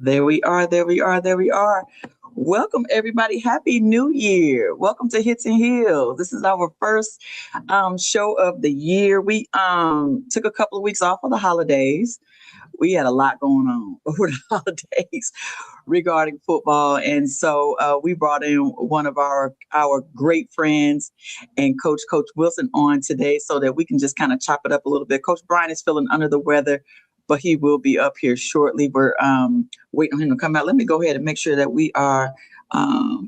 There we are. There we are. There we are. Welcome, everybody. Happy New Year. Welcome to Hits and Heels. This is our first show of the year. We took a couple of weeks off for the holidays. We had a lot going on over the holidays regarding football. And so we brought in one of our great friends and Coach Wilson on today so that we can just kind of chop it up a little bit. Coach Bryan is feeling under the weather, but he will be up here shortly. We're waiting on him to come out. Let me go ahead and make sure that we are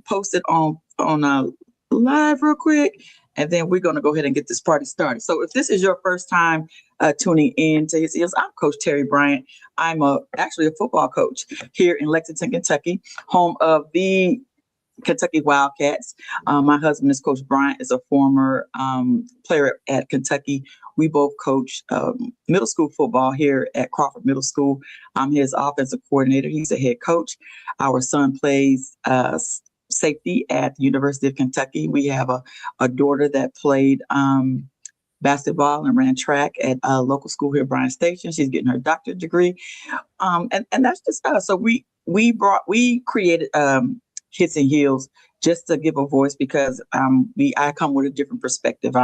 posted on live real quick, and then we're going to go ahead and get this party started. So if this is your first time tuning in to His Ears, I'm Coach Terri Bryant. I'm actually a football coach here in Lexington, Kentucky, home of the Kentucky Wildcats. My husband is Coach Bryant, is a former player at Kentucky. We both coach middle school football here at Crawford Middle School. I'm his offensive coordinator. He's a head coach. Our son plays safety at the University of Kentucky. We have a daughter that played basketball and ran track at a local school here, Bryan Station. She's getting her doctorate degree. And that's just us. So we created Hits and Heels just to give a voice because I come with a different perspective.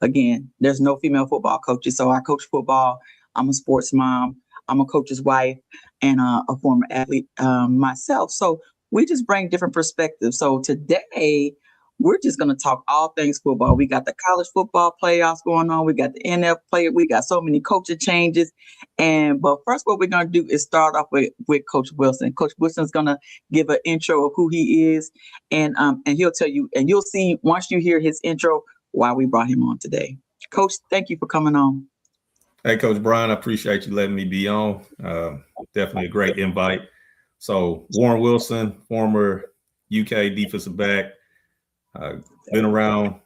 Again, there's no female football coaches, so I coach football. I'm a sports mom. I'm a coach's wife and a former athlete myself. So we just bring different perspectives. So today we're just going to talk all things football. We got the college football playoffs going on. We got the NFL player. We got so many coaching changes. But first, what we're going to do is start off with Coach Wilson. Coach Wilson's going to give an intro of who he is, and he'll tell you, and you'll see once you hear his intro why we brought him on today. Coach, thank you for coming on. Hey, Coach Bryan, I appreciate you letting me be on. Definitely a great invite. So Warren Wilson, former UK defensive back. Been around,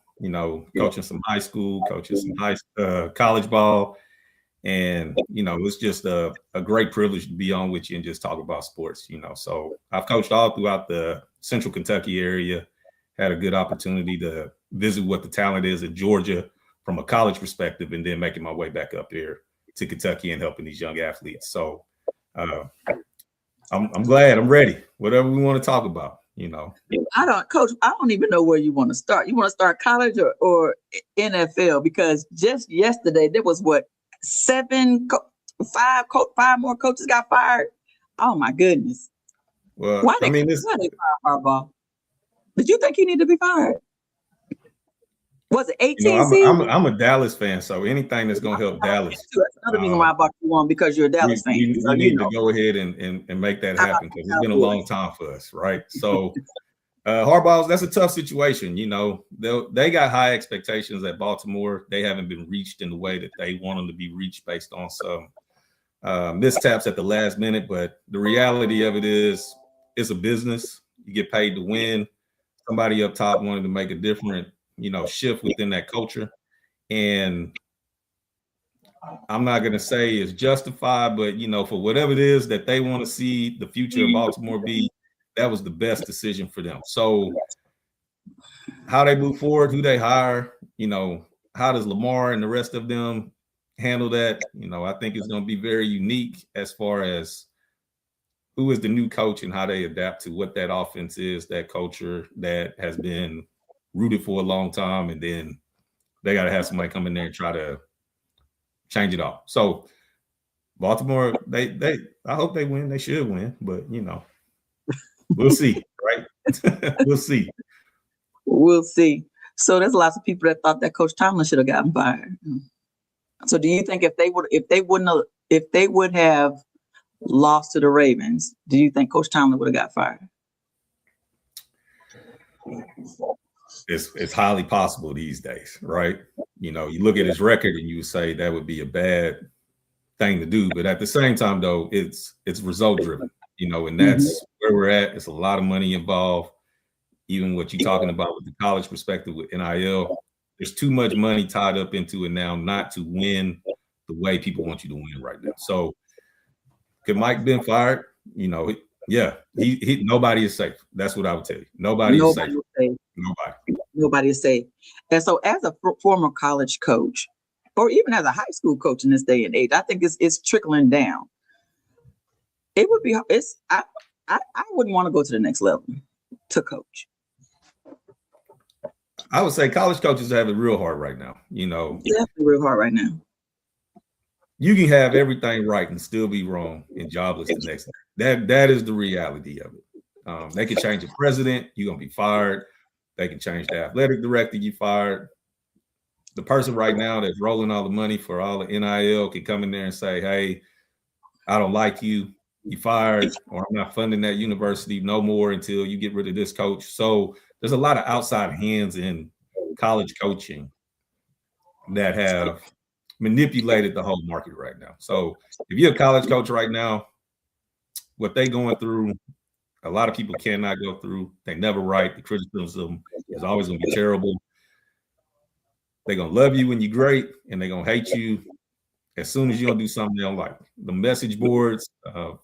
coaching some high school, coaching some college ball. And, it's just a great privilege to be on with you and just talk about sports, So I've coached all throughout the central Kentucky area, had a good opportunity to visit what the talent is in Georgia from a college perspective, and then making my way back up here to Kentucky and helping these young athletes. So I'm glad, I'm ready, whatever we want to talk about. Coach, I don't even know where you want to start. You want to start college or NFL? Because just yesterday there was five more coaches got fired. Oh my goodness. Well, why they fired Harbaugh? Did you think he needed to be fired? Was it 18? I'm a Dallas fan, so anything that's going to help Dallas. That's another reason why I brought you on, because you're a Dallas fan. We need to go ahead and make that happen, because it's been a long time for us, right? So Harbaugh, that's a tough situation. They got high expectations at Baltimore. They haven't been reached in the way that they want them to be reached based on some missteps at the last minute. But the reality of it is, it's a business. You get paid to win. Somebody up top wanted to make a different shift within that culture. And I'm not going to say it's justified, but, for whatever it is that they want to see the future of Baltimore be, that was the best decision for them. So how they move forward, who they hire, how does Lamar and the rest of them handle that? I think it's going to be very unique as far as who is the new coach and how they adapt to what that offense is, that culture that has been rooted for a long time, and then they got to have somebody come in there and try to change it all. So Baltimore, I hope they win. They should win, but we'll see, right? We'll see. We'll see. So there's lots of people that thought that Coach Tomlin should have gotten fired. So do you think if they would have lost to the Ravens, do you think Coach Tomlin would have got fired? It's highly possible these days, right? You look at his record and you say that would be a bad thing to do. But at the same time, though, it's result driven, and that's where we're at. It's a lot of money involved. Even what you're talking about with the college perspective with NIL, there's too much money tied up into it now not to win the way people want you to win right now. So could Mike been fired? Yeah, he nobody is safe. That's what I would tell you. Nobody is safe. Nobody is safe. And so as a former college coach, or even as a high school coach in this day and age, I think it's trickling down. It would be. I wouldn't want to go to the next level to coach. I would say college coaches have it real hard right now. Definitely real hard right now. You can have everything right and still be wrong and jobless the next day. That is the reality of it. They can change the president, you're gonna be fired. They can change the athletic director, you fired. The person right now that's rolling all the money for all the NIL can come in there and say, hey, I don't like you, you fired, or I'm not funding that university no more until you get rid of this coach. So there's a lot of outside hands in college coaching that have manipulated the whole market right now. So if you're a college coach right now, what they going through, a lot of people cannot go through. They never write. The criticism is always going to be terrible. They're going to love you when you're great, and they're going to hate you as soon as you don't do something they don't like. The message boards,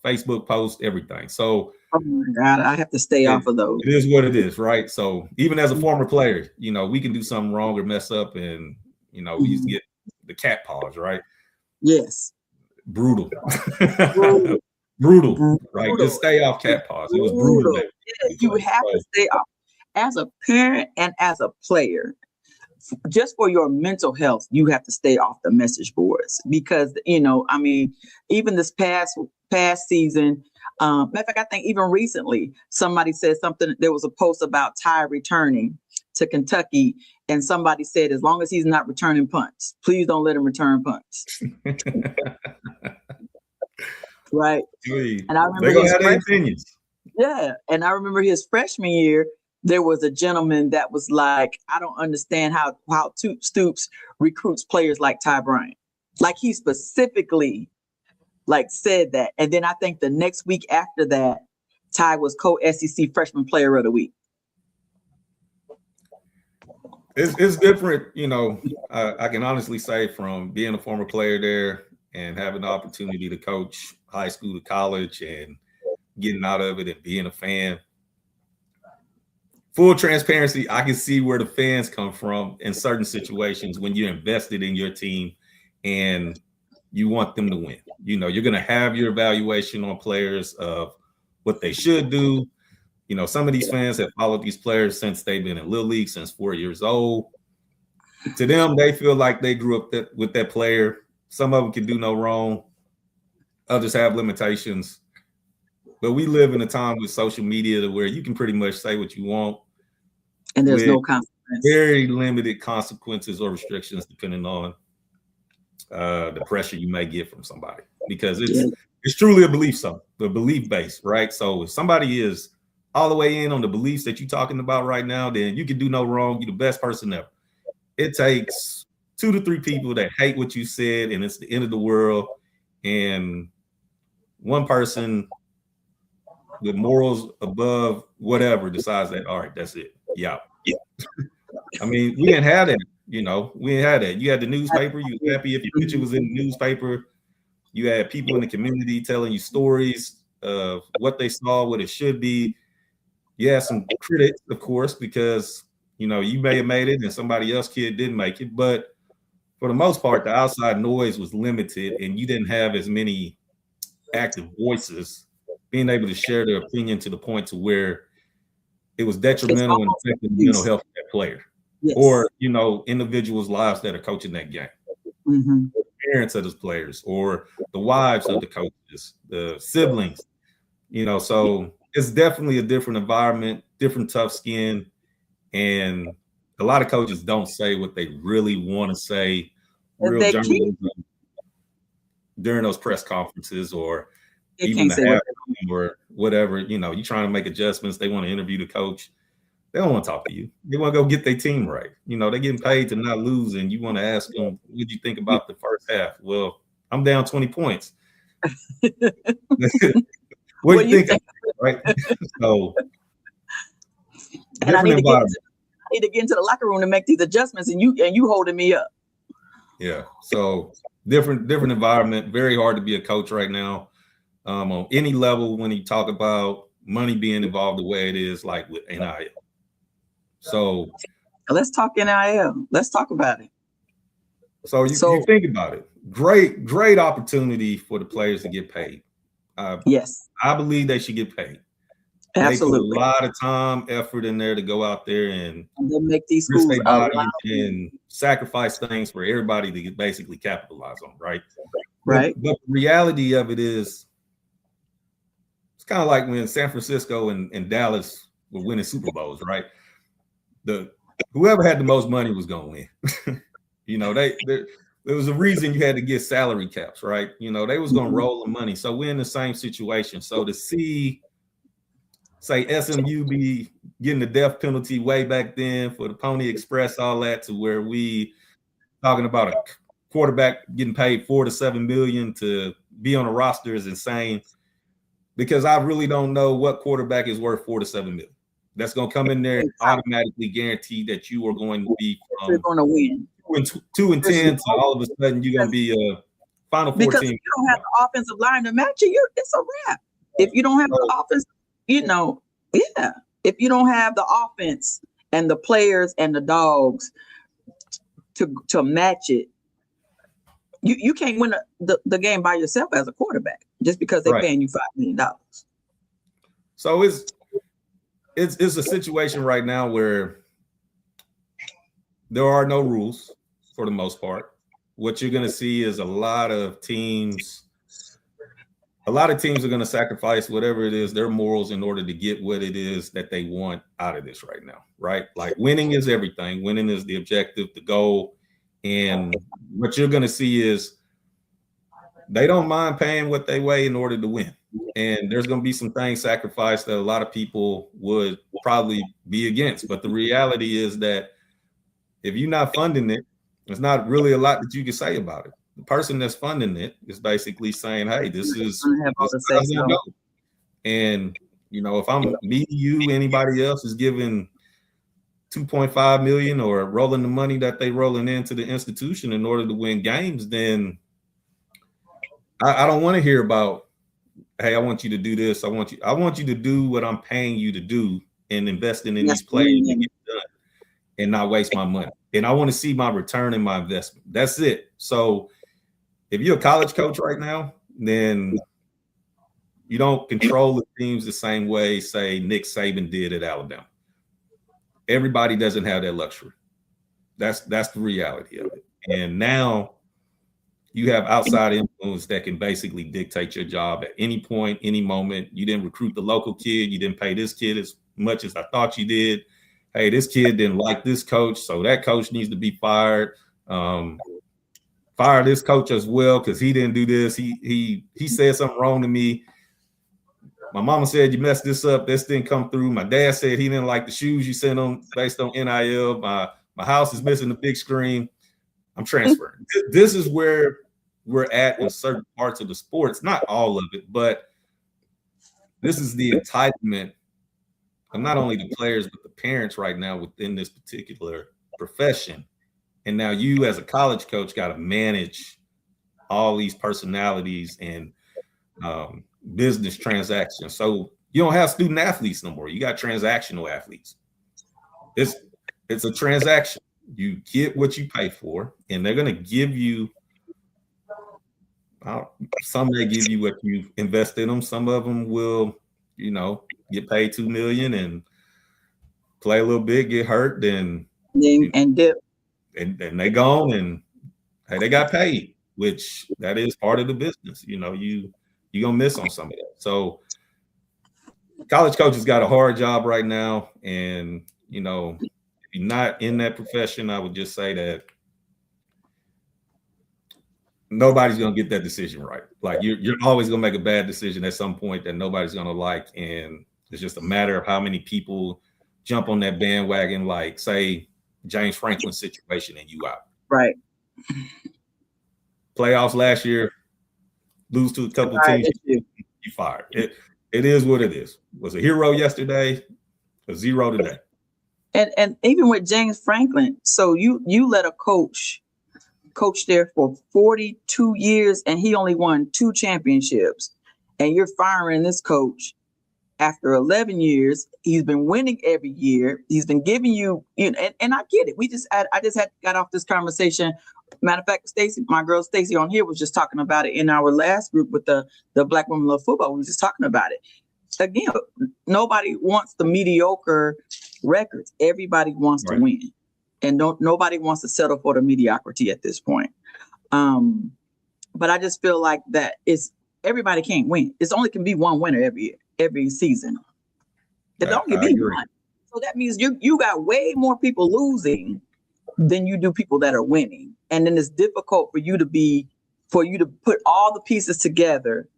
Facebook posts, everything. So, oh my God, I have to stay off of those. It is what it is, right? So even as a former player, we can do something wrong or mess up, and we used to get the cat paws, right? Yes. Brutal. Brutal, right? Just stay off cat paws. It was brutal. Yeah, you have to stay off. As a parent and as a player, just for your mental health, you have to stay off the message boards because, even this past season, matter of fact, I think even recently, somebody said something, there was a post about Ty returning to Kentucky, and somebody said, as long as he's not returning punts, please don't let him return punts. Right. And I remember and I remember his freshman year, there was a gentleman that was like, I don't understand how Stoops recruits players like Ty Bryant. Like he specifically said that. And then I think the next week after that, Ty was co-SEC Freshman Player of the Week. It's different, I can honestly say from being a former player there and having the opportunity to coach high school to college and getting out of it and being a fan. Full transparency, I can see where the fans come from in certain situations when you're invested in your team and you want them to win. You're going to have your evaluation on players of what they should do. Some of these fans have followed these players since they've been in Little League, since 4 years old. To them, they feel like they grew up with that player. Some of them can do no wrong. Others have limitations. But we live in a time with social media where you can pretty much say what you want. And there's no consequence. Very limited consequences or restrictions depending on the pressure you may get from somebody. Because it's truly a belief base, right? So if somebody is all the way in on the beliefs that you're talking about right now, then you can do no wrong. You're the best person ever. It takes 2 to 3 people that hate what you said, and it's the end of the world. And one person with morals above whatever decides that, all right, that's it. Yeah. I mean, we didn't have that, we didn't have that. You had the newspaper. You were happy if your picture was in the newspaper. You had people in the community telling you stories of what they saw, what it should be. You had some critics, of course, because, you may have made it and somebody else kid didn't make it. But for the most part, the outside noise was limited and you didn't have as many active voices being able to share their opinion to the point to where it was detrimental and affecting the mental health of that player. Yes. Or, individuals' lives that are coaching that game. Mm-hmm. The parents of those players or the wives of the coaches, the siblings, so it's definitely a different environment, different tough skin. And a lot of coaches don't say what they really want to say. Real journalism during those press conferences or even the halftime or whatever, you're trying to make adjustments. They want to interview the coach. They don't want to talk to you. They want to go get their team right. They're getting paid to not lose. And you want to ask them, what did you think about the first half? Well, I'm down 20 points. What do you think? Right. So and I need to get into the locker room to make these adjustments, and you holding me up. Yeah. So different environment. Very hard to be a coach right now. On any level, when you talk about money being involved the way it is, like with NIL. So let's talk NIL. Let's talk about it. So you think about it. Great opportunity for the players to get paid. Yes. I believe they should get paid. Absolutely. They put a lot of time, effort in there to go out there and they make these schools and sacrifice things for everybody to basically capitalize on, right? Right. But the reality of it is, it's kind of like when San Francisco and Dallas were winning Super Bowls, right? Whoever had the most money was going to win. You know, there was a reason you had to get salary caps, right? You know, they was going to roll the money. So we're in the same situation. So to see, say, SMU be getting the death penalty way back then for the Pony Express, all that, to where we talking about a quarterback getting paid $4 to $7 million to be on a roster is insane, because I really don't know what quarterback is worth $4 to $7 million. That's going to come in there and automatically guarantee that you are going to be you're going to win 2 and 10 to all of a sudden you're going to be a Final Four because team. If you don't have the offensive line to match it, it's a wrap. If you don't have the offense, if you don't have the offense and the players and the dogs to match it, you can't win the game by yourself as a quarterback just because they're paying you $5 million. So it's a situation right now where there are no rules for the most part. What you're going to see is a lot of teams are going to sacrifice whatever it is, their morals, in order to get what it is that they want out of this right now, right? Like, winning is everything. Winning is the objective, the goal. And what you're going to see is they don't mind paying what they weigh in order to win. And there's going to be some things sacrificed that a lot of people would probably be against. But the reality is that if you're not funding it, there's not really a lot that you can say about it. The person that's funding it is basically saying, hey, this is go. And, you know, if I'm me, you, anybody else is giving $2.5 million or rolling the money that they rolling into the institution in order to win games, then I don't want to hear about, hey, I want you to do this. I want you to do what I'm paying you to do and investing in these players to get done and not waste my money. And I want to see my return in my investment. That's it. So if you're a college coach right now, then you don't control the teams the same way, say, Nick Saban did at Alabama. Everybody doesn't have that luxury. That's the reality of it. And now you have outside influence that can basically dictate your job at any point, any moment. You didn't recruit the local kid. You didn't pay this kid as much as I thought you did. Hey, this kid didn't like this coach, so that coach needs to be fired. Fire this coach as well because he didn't do this. He said something wrong to me. My mama said you messed this up. This didn't come through. My dad said he didn't like the shoes you sent him based on NIL. My house is missing the big screen. I'm transferring. This is where we're at in certain parts of the sports, not all of it, but this is the entitlement of not only the players, but the parents right now within this particular profession. And now you as a college coach got to manage all these personalities and business transactions. So you don't have student athletes no more. You got transactional athletes. It's a transaction. You get what you pay for, and they're going to give you, some may give you what you invest in them. Some of them will, you know, get paid $2 million and play a little bit, get hurt, then dip. And they gone, and hey, they got paid, which that is part of the business. You know, you're gonna miss on some of that. So college coaches got a hard job right now. And, you know, if you're not in that profession, I would just say that nobody's gonna get that decision right. Like you're always gonna make a bad decision at some point that nobody's gonna like. And it's just a matter of how many people jump on that bandwagon, like say James Franklin situation, and you out. Right. Playoffs last year, lose to a couple of teams, you fired. It is what it is. Was a hero yesterday, a zero today. And even with James Franklin, so you let a coach there for 42 years and he only won 2 championships, and you're firing this coach after 11 years, he's been winning every year. He's been giving you, and I get it. I just got off this conversation. Matter of fact, Stacy, my girl Stacy on here was just talking about it in our last group with the Black Women Love Football. We were just talking about it. Again, nobody wants the mediocre records. Everybody wants to win, and nobody wants to settle for the mediocrity at this point. But I just feel like that everybody can't win. It's only can be one winner every season. It only be one. So that means you got way more people losing than you do people that are winning. And then it's difficult for you to put all the pieces together.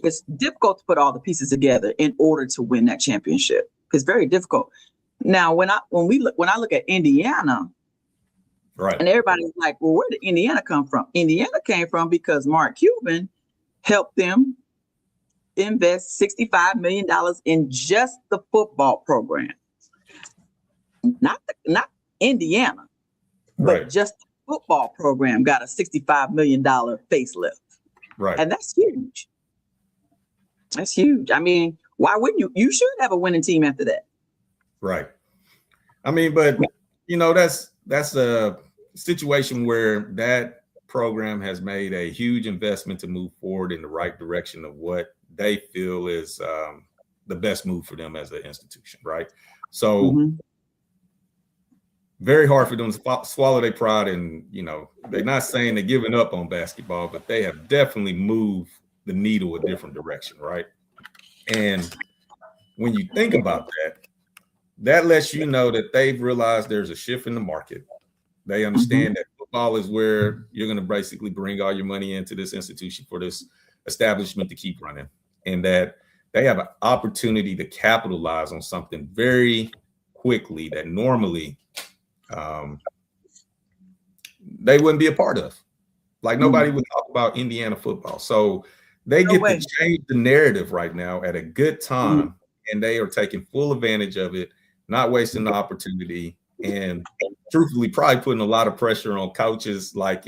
It's difficult to put all the pieces together in order to win that championship. It's very difficult. Now, when I look at Indiana, right, and everybody's like, well, where did Indiana come from? Indiana came from because Mark Cuban helped them invest $65 million in just the football program. Not Indiana, but just the football program got a $65 million facelift. Right. And that's huge. That's huge. I mean, why wouldn't you? You should have a winning team after that. Right. I mean, but that's a situation where that program has made a huge investment to move forward in the right direction of what they feel is the best move for them as an institution, right? So very hard for them to swallow their pride, and they're not saying they're giving up on basketball, but they have definitely moved the needle a different direction, right? And when you think about that lets you know that they've realized there's a shift in the market. They understand that football is where you're going to basically bring all your money into this institution for this establishment to keep running, and that they have an opportunity to capitalize on something very quickly that normally they wouldn't be a part of. Like nobody would talk about Indiana football. So they get to change the narrative right now at a good time, and they are taking full advantage of it, not wasting the opportunity, and truthfully probably putting a lot of pressure on coaches. Like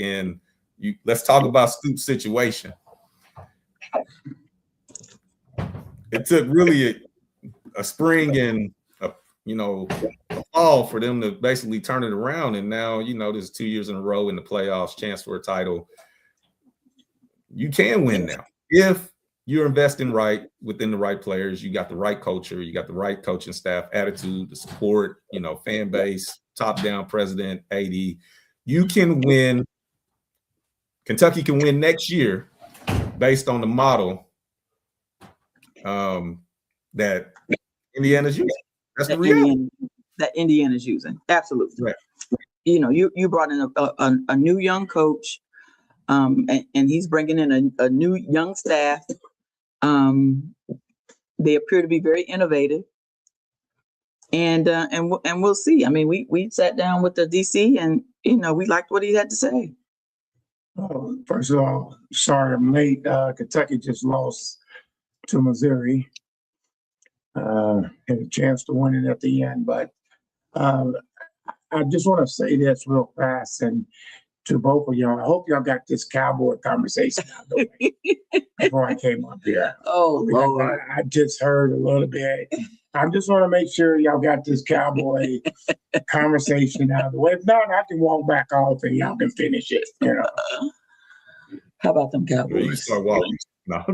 let's talk about Scoop's situation. It took really a spring and a fall for them to basically turn it around. And now, there's 2 years in a row in the playoffs, chance for a title. You can win now if you're investing right within the right players. You got the right culture, you got the right coaching staff, attitude, the support, fan base, top down president, AD. You can win. Kentucky can win next year based on the model that Indiana's using. That's the reality. That Indiana's using. Absolutely. Right. You brought in a new young coach, and he's bringing in a new young staff. They appear to be very innovative, and we'll see. I mean, we sat down with the DC, and we liked what he had to say. First of all, sorry I'm late. Kentucky just lost to Missouri. Had a chance to win it at the end, but I just want to say this real fast, and to both of y'all, I hope y'all got this cowboy conversation out of the way before I came up here. Oh, Lord. I just heard a little bit. I just want to make sure y'all got this cowboy conversation out of the way. If not, I can walk back off and y'all can finish it. How about them Cowboys? You start walking. No.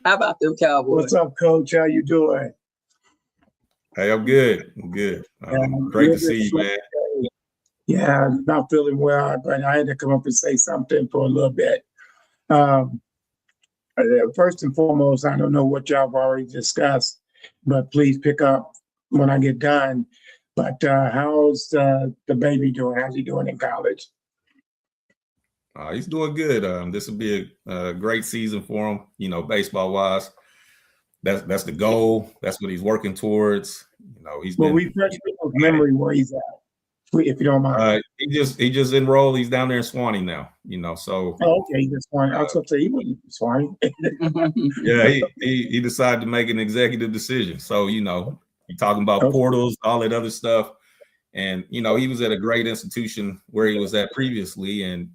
How about them Cowboys? What's up, Coach? How you doing? Hey, I'm good. I'm good. Great to see you, man. Yeah, not feeling well, but I had to come up and say something for a little bit. First and foremost, I don't know what y'all have already discussed, but please pick up when I get done. But how's the baby doing? How's he doing in college? He's doing good. This will be a great season for him, baseball wise. That's the goal. That's what he's working towards. Refresh memory where he's at, if you don't mind. He just enrolled. He's down there in Swanee now. So. Oh, okay, he's in Swanee. I was going to say he wasn't in Swanee. Yeah, he decided to make an executive decision. So you're talking about portals, all that other stuff, and he was at a great institution where he was at previously, and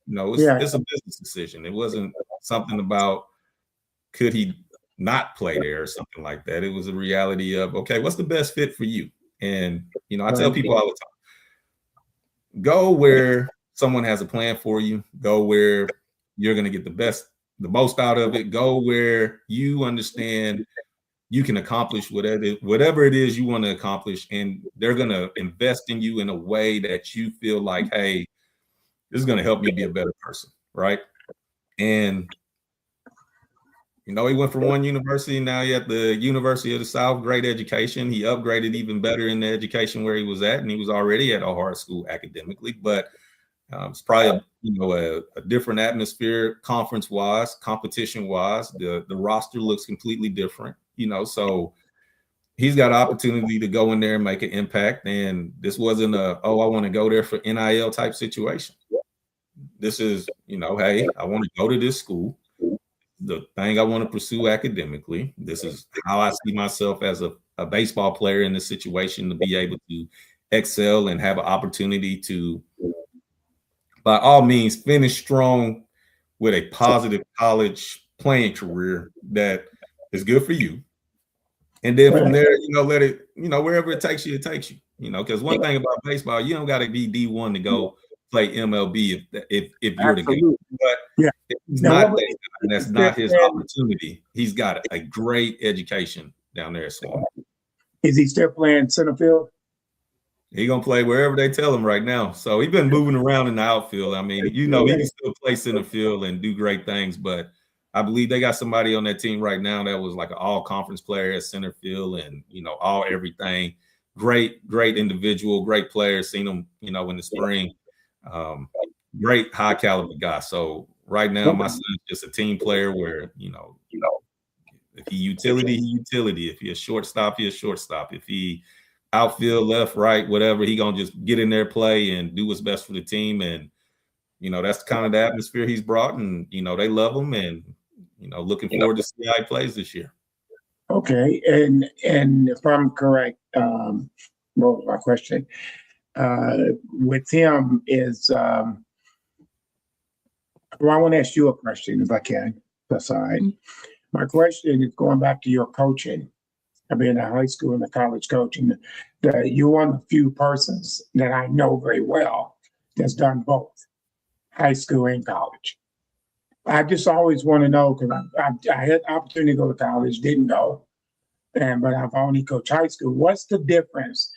it's a business decision. It wasn't something about could he not play there or something like that. It was a reality of, okay, what's the best fit for you? And, you know, I tell people all the time, go where someone has a plan for you, go where you're going to get the most out of it, go where you understand you can accomplish whatever it is you want to accomplish. And they're going to invest in you in a way that you feel like, hey, this is going to help me be a better person. Right. And, you know, he went from one university, now he's at the University of the South, great education. He upgraded even better in the education where he was at, and he was already at a hard school academically, but it's probably a different atmosphere conference-wise, competition-wise. The roster looks completely different, you know, so he's got an opportunity to go in there and make an impact, and this wasn't I want to go there for NIL type situation. This is, you know, hey, I want to go to this school. The thing I want to pursue academically. This is how I see myself as a baseball player in this situation, to be able to excel and have an opportunity to, by all means, finish strong with a positive college playing career that is good for you. And then from there, you know, let it, you know, wherever it takes you, it takes you. You know, because one thing about baseball, you don't got to be D1 to go play MLB if you're the guy. But if he's not that guy, and that's not his opportunity, he's got a great education down there at Swan. Is he still playing center field? He's gonna play wherever they tell him right now. So he's been moving around in the outfield. I mean, you know, he can still play center field and do great things, but I believe they got somebody on that team right now that was like an all-conference player at center field, and, you know, all everything. Great individual, great player. Seen him, you know, in the spring. Great high caliber guy. So right now, my son's just a team player where, you know, if he utility, he utility. If he a shortstop, he a shortstop. If he outfield, left, right, whatever, he gonna just get in there, play, and do what's best for the team. And, you know, that's kind of the atmosphere he's brought, and, you know, they love him, and, you know, looking forward to see how he plays this year. Okay, and if I'm correct, my question with him is, well, I want to ask you a question if I can. That's all right. Mm-hmm. My question is going back to your coaching. I've been in high school and the college coaching. You're one of the few persons that I know very well that's done both high school and college. I just always want to know, because I had the opportunity to go to college, didn't go, but I've only coached high school. What's the difference,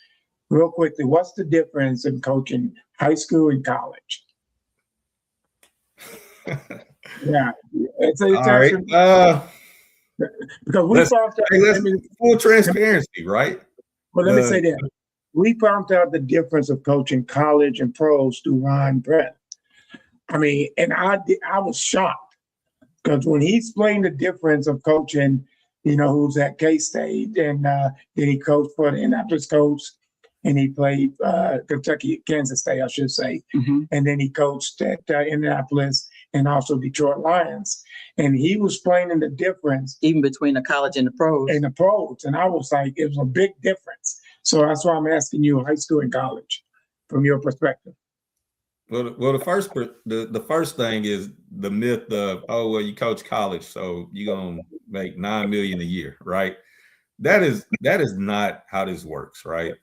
real quickly, what's the difference in coaching high school and college? Yeah. It's all right. Because we found out, full transparency, right? Well, let me say that. We found out the difference of coaching college and pros through Ron Brett. I mean, and I was shocked, because when he explained the difference of coaching, you know, who's at K-State, and then he coached for the Indianapolis Colts, and he played Kansas State, I should say. Mm-hmm. And then he coached at Indianapolis and also Detroit Lions. And he was explaining the difference. Even between the college and the pros. And the pros. And I was like, it was a big difference. So that's why I'm asking you, high school and college, from your perspective. Well, the first thing is the myth of, oh, well, you coach college, so you're gonna make $9 million a year, right? That is not how this works, right?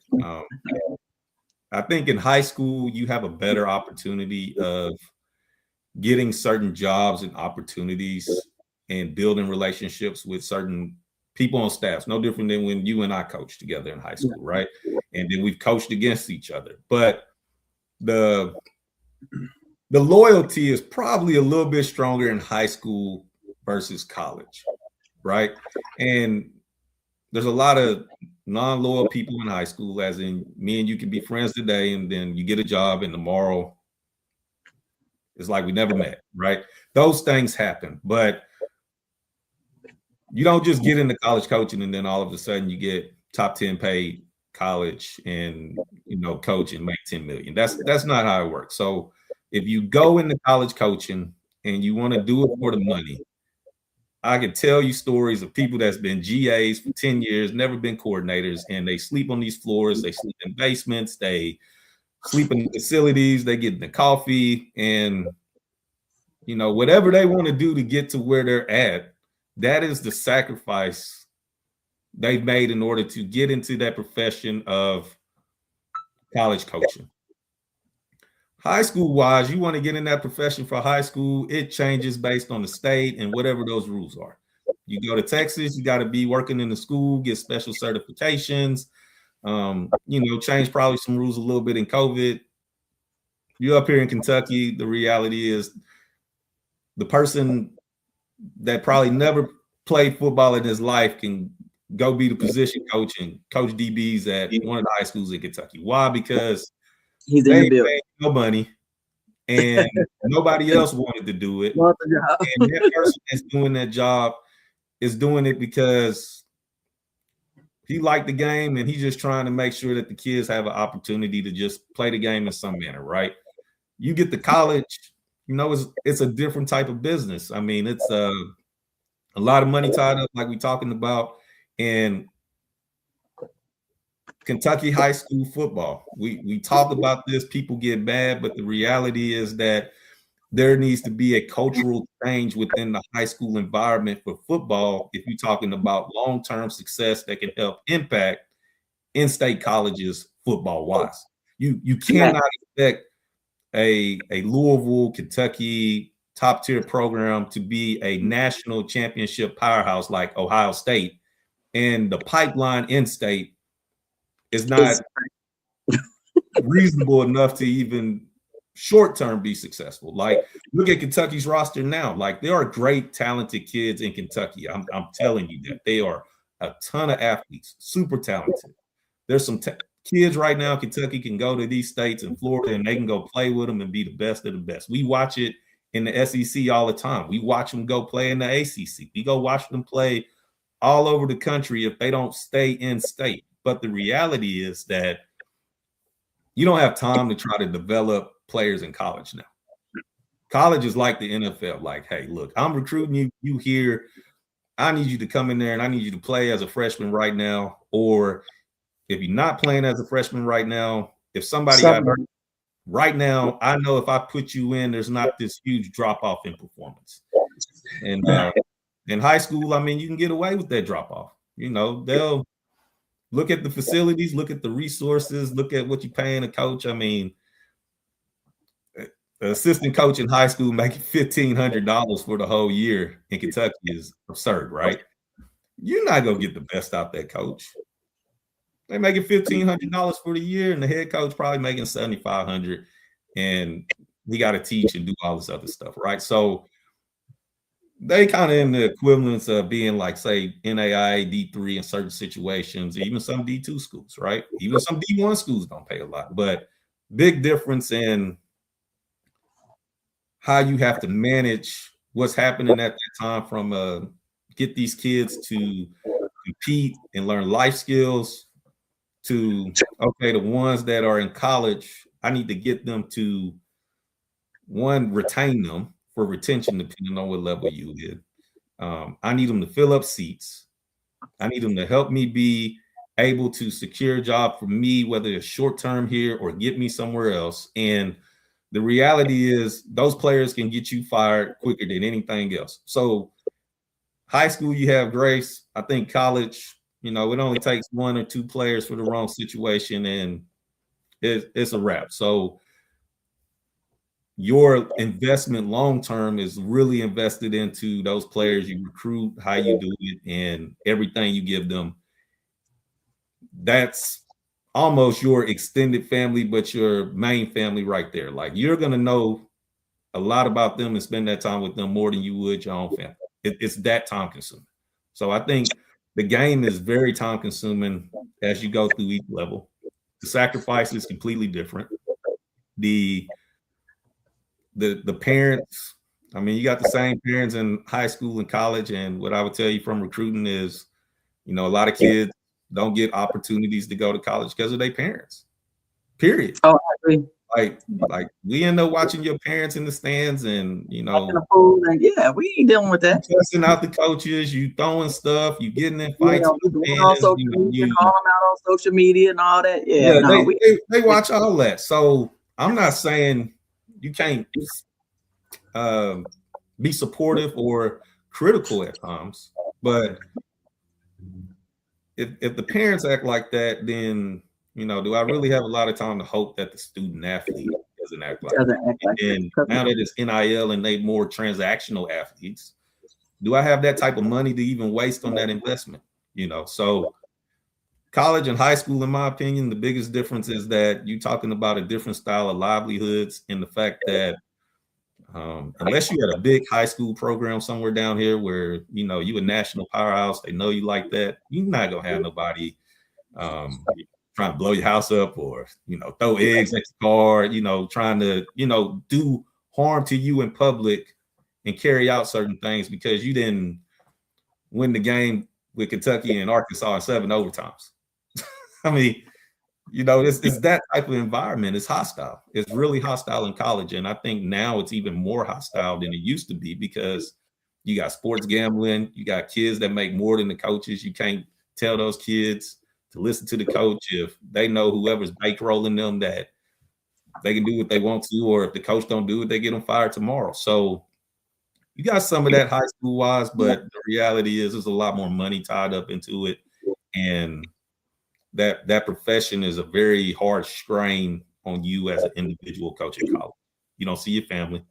I think in high school you have a better opportunity of getting certain jobs and opportunities and building relationships with certain people on staffs. No different than when you and I coached together in high school, right? And then we've coached against each other, but the loyalty is probably a little bit stronger in high school versus college, right? And there's a lot of non-loyal people in high school, as in me and you can be friends today, and then you get a job, and tomorrow it's like we never met, right? Those things happen, but you don't just get into college coaching and then all of a sudden you get top 10 paid college and, you know, coach and make 10 million. That's not how it works. So if you go into college coaching and you want to do it for the money, I can tell you stories of people that's been GAs for 10 years, never been coordinators, and they sleep on these floors, they sleep in basements, they sleep in facilities, they get in the coffee, and, you know, whatever they want to do to get to where they're at, that is the sacrifice they've made in order to get into that profession of college coaching. High school wise, you want to get in that profession for high school, it changes based on the state and whatever those rules are. You go to Texas, you got to be working in the school, get special certifications, change probably some rules a little bit in COVID. You're up here in Kentucky, the reality is the person that probably never played football in his life can go be the position coach and coach DBs at one of the high schools in Kentucky. Why? Because he's in the building. Paid no money and nobody else wanted to do it. And that person that's doing that job is doing it because he liked the game and he's just trying to make sure that the kids have an opportunity to just play the game in some manner, right? You get to college, it's a different type of business. I mean, it's a lot of money tied up, like we're talking about, in Kentucky high school football. We talk about this, people get mad, but the reality is that there needs to be a cultural change within the high school environment for football if you're talking about long-term success that can help impact in-state colleges football-wise. You cannot expect a Louisville, Kentucky top-tier program to be a national championship powerhouse like Ohio State, and the pipeline in-state is not reasonable enough to even short-term be successful. Like, look at Kentucky's roster now. Like, there are great, talented kids in Kentucky. I'm telling you that. They are a ton of athletes, super talented. There's some kids right now, Kentucky can go to these states in Florida and they can go play with them and be the best of the best. We watch it in the SEC all the time. We watch them go play in the ACC. We go watch them play all over the country if they don't stay in state. But the reality is that you don't have time to try to develop players in college now. College is like the NFL. Like, hey, look, I'm recruiting you here. I need you to come in there and I need you to play as a freshman right now. Or if you're not playing as a freshman right now, if somebody got hurt right now, I know if I put you in, there's not this huge drop-off in performance. And in high school, I mean, you can get away with that drop-off. They'll look at the facilities, look at the resources, look at what you're paying a coach. I mean, the assistant coach in high school making $1,500 for the whole year in Kentucky is absurd, right? You're not going to get the best out that coach. They're making $1,500 for the year, and the head coach probably making $7,500, and he got to teach and do all this other stuff, right? So they kind of in the equivalence of being like, say, NAIA D3 in certain situations, even some D2 schools, right? Even some D1 schools don't pay a lot, but big difference in how you have to manage what's happening at that time from get these kids to compete and learn life skills to, okay, the ones that are in college, I need to get them to, one, retain them for retention, depending on what level you in. I need them to fill up seats. I need them to help me be able to secure a job for me, whether it's short-term here or get me somewhere else. And the reality is those players can get you fired quicker than anything else. So high school, you have grace. I think college, it only takes one or two players for the wrong situation and it's a wrap. So your investment long-term is really invested into those players you recruit, how you do it, and everything you give them. That's almost your extended family, but your main family right there. Like, you're going to know a lot about them and spend that time with them more than you would your own family. It's that time consuming. So I think the game is very time consuming as you go through each level. The sacrifice is completely different. The parents, I mean, you got the same parents in high school and college. And what I would tell you from recruiting is, a lot of kids don't get opportunities to go to college because of their parents, period. Oh, I agree. Like we end up watching your parents in the stands and, yeah, we ain't dealing with that. Cussing out the coaches, you throwing stuff, you getting in fights with the fans, calling them out on social media and all that. They watch all that. So I'm not saying you can't be supportive or critical at times. But if the parents act like that, then, you know, do I really have a lot of time to hope that the student athlete doesn't act like that? And now that it's NIL and they more transactional athletes, do I have that type of money to even waste on that investment? You know, so college and high school, in my opinion, the biggest difference is that you're talking about a different style of livelihoods, and the fact that unless you had a big high school program somewhere down here where, you know, you a national powerhouse, they know you like that, you're not gonna have nobody trying to blow your house up or, you know, throw eggs at the car, you know, trying to, you know, do harm to you in public and carry out certain things because you didn't win the game with Kentucky and Arkansas in 7 overtimes. I mean, you know, it's that type of environment. It's hostile. It's really hostile in college. And I think now it's even more hostile than it used to be because you got sports gambling. You got kids that make more than the coaches. You can't tell those kids to listen to the coach if they know whoever's bankrolling them that they can do what they want to, or if the coach don't do it, they get them fired tomorrow. So you got some of that high school wise, but the reality is there's a lot more money tied up into it. And that profession is a very hard strain on you as an individual coach in college. You don't see your family.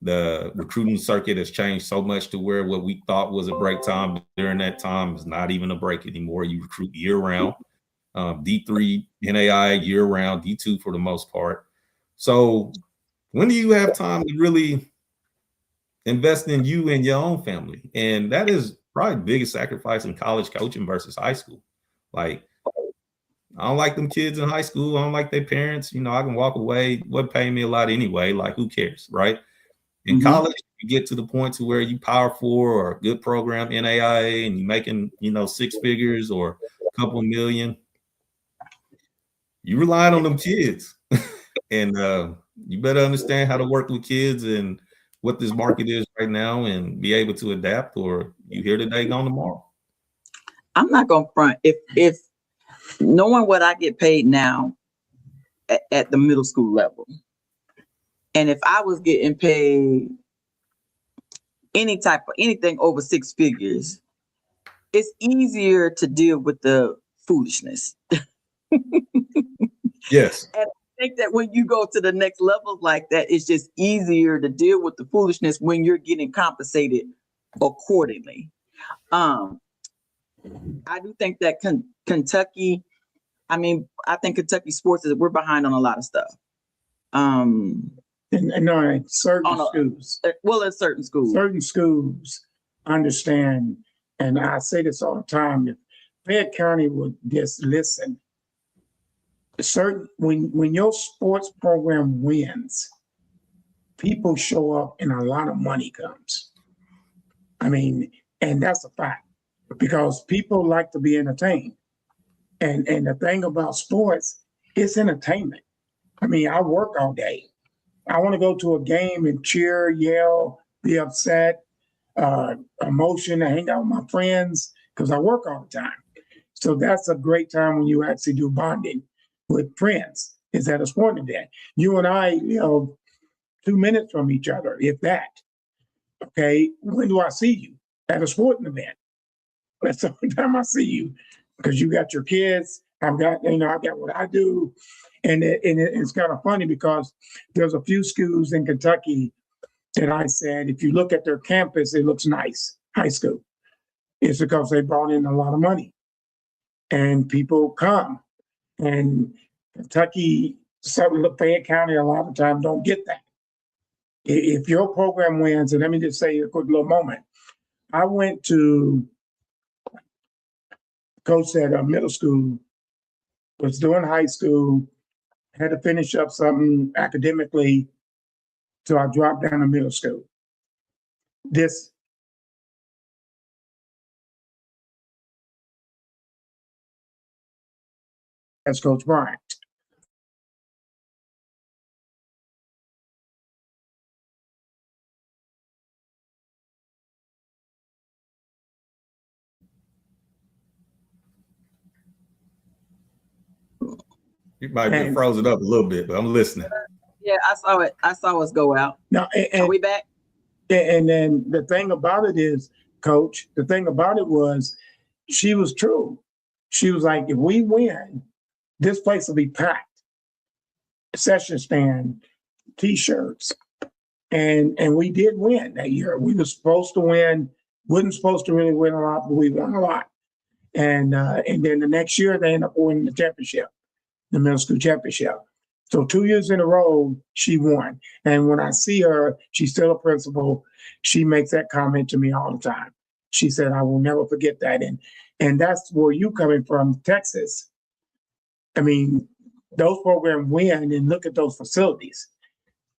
The recruiting circuit has changed so much to where what we thought was a break time during that time is not even a break anymore. You recruit year round, D3, NAI year round, D2 for the most part. So when do you have time to really invest in you and your own family? And that is probably the biggest sacrifice in college coaching versus high school. Like, I don't like them kids in high school. I don't like their parents. You know, I can walk away. Wouldn't pay me a lot anyway. Like, who cares, right? In college, you get to the point to where you Power 4 or a good program, NAIA, and you're making, you know, 6 figures or a couple of million. You relying on them kids. And you better understand how to work with kids and what this market is right now and be able to adapt, or you here today, gone tomorrow. I'm not going to front. If knowing what I get paid now at the middle school level, and if I was getting paid anything over 6 figures, it's easier to deal with the foolishness. Yes. And I think that when you go to the next level like that, it's just easier to deal with the foolishness when you're getting compensated accordingly. I do think that Kentucky, I think Kentucky sports we're behind on a lot of stuff. No, certain schools. Well, in certain schools. Certain schools understand, and I say this all the time, if Fayette County would just listen, when your sports program wins, people show up and a lot of money comes. I mean, and that's a fact, because people like to be entertained. And the thing about sports, it's entertainment. I mean, I work all day. I want to go to a game and cheer, yell, be upset, emotion, and hang out with my friends, because I work all the time. So that's a great time when you actually do bonding with friends, is at a sporting event. You and I, 2 minutes from each other, if that. Okay, when do I see you? At a sporting event. That's the only time I see you, because you got your kids. I've got what I do. And it's kind of funny because there's a few schools in Kentucky that I said, if you look at their campus, it looks nice, high school. It's because they brought in a lot of money and people come. And Kentucky, Lafayette County, a lot of times don't get that. If your program wins, and let me just say a quick little moment. I went to coach at a middle school, was doing high school, had to finish up something academically, so I dropped down to middle school. This as Coach Bryant. You might be frozen up a little bit, but I'm listening. Yeah, I saw it. I saw us go out. Now, are we back? And then the thing about it is, Coach, the thing about it was she was true. She was like, if we win, this place will be packed. Session stand, T-shirts. And we did win that year. We were supposed to win, wasn't supposed to really win a lot, but we won a lot. And then the next year they ended up winning the championship, the middle school championship. So 2 years in a row, she won. And when I see her, she's still a principal. She makes that comment to me all the time. She said, I will never forget that. And that's where you coming from, Texas. I mean, those programs win, and look at those facilities.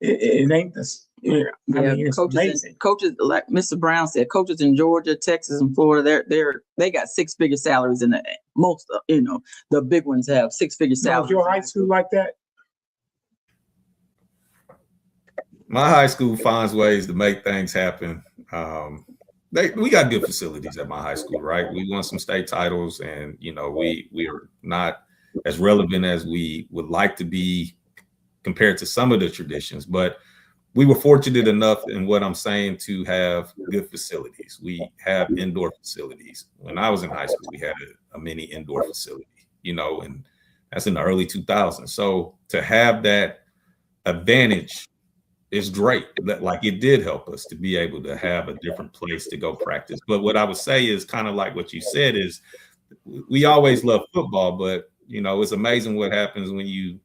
It ain't this. Yeah, I mean, it's amazing. Coaches, like Mr. Brown said, coaches in Georgia, Texas, and Florida, they got six-figure salaries, and most, the big ones have six-figure salaries. Was your high school like that? My high school finds ways to make things happen. We got good facilities at my high school, right? We won some state titles, and we are not as relevant as we would like to be compared to some of the traditions, but we were fortunate enough in what I'm saying to have good facilities. We have indoor facilities. When I was in high school, we had a mini indoor facility, and that's in the early 2000s. So to have that advantage is great. Like, it did help us to be able to have a different place to go practice. But what I would say is kind of like what you said is we always love football, but it's amazing what happens when you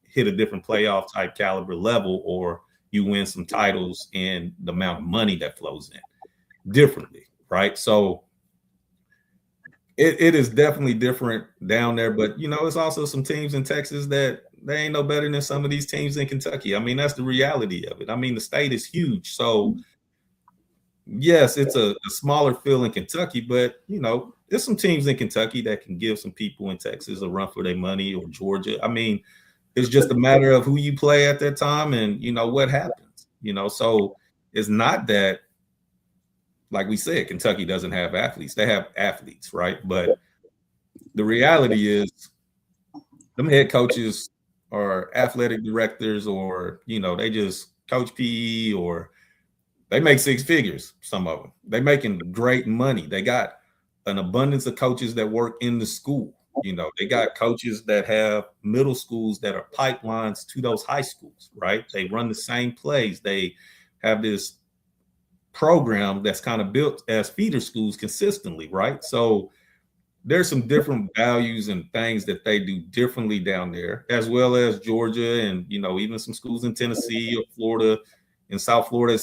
hit a different playoff type caliber level, or you win some titles and the amount of money that flows in differently, right? So it is definitely different down there, but it's also some teams in Texas that they ain't no better than some of these teams in Kentucky. I mean, that's the reality of it. I mean, the state is huge. So yes, it's a smaller field in Kentucky, but there's some teams in Kentucky that can give some people in Texas a run for their money, or Georgia. I mean, it's just a matter of who you play at that time and, what happens, so it's not that, like we said, Kentucky doesn't have athletes. They have athletes, right? But the reality is them head coaches or athletic directors, or, they just coach PE, or they make six figures, some of them. They making great money. They got an abundance of coaches that work in the school. They got coaches that have middle schools that are pipelines to those high schools, right? They run the same plays. They have this program that's kind of built as feeder schools consistently, right? So there's some different values and things that they do differently down there, as well as Georgia and, even some schools in Tennessee or Florida, in South Florida.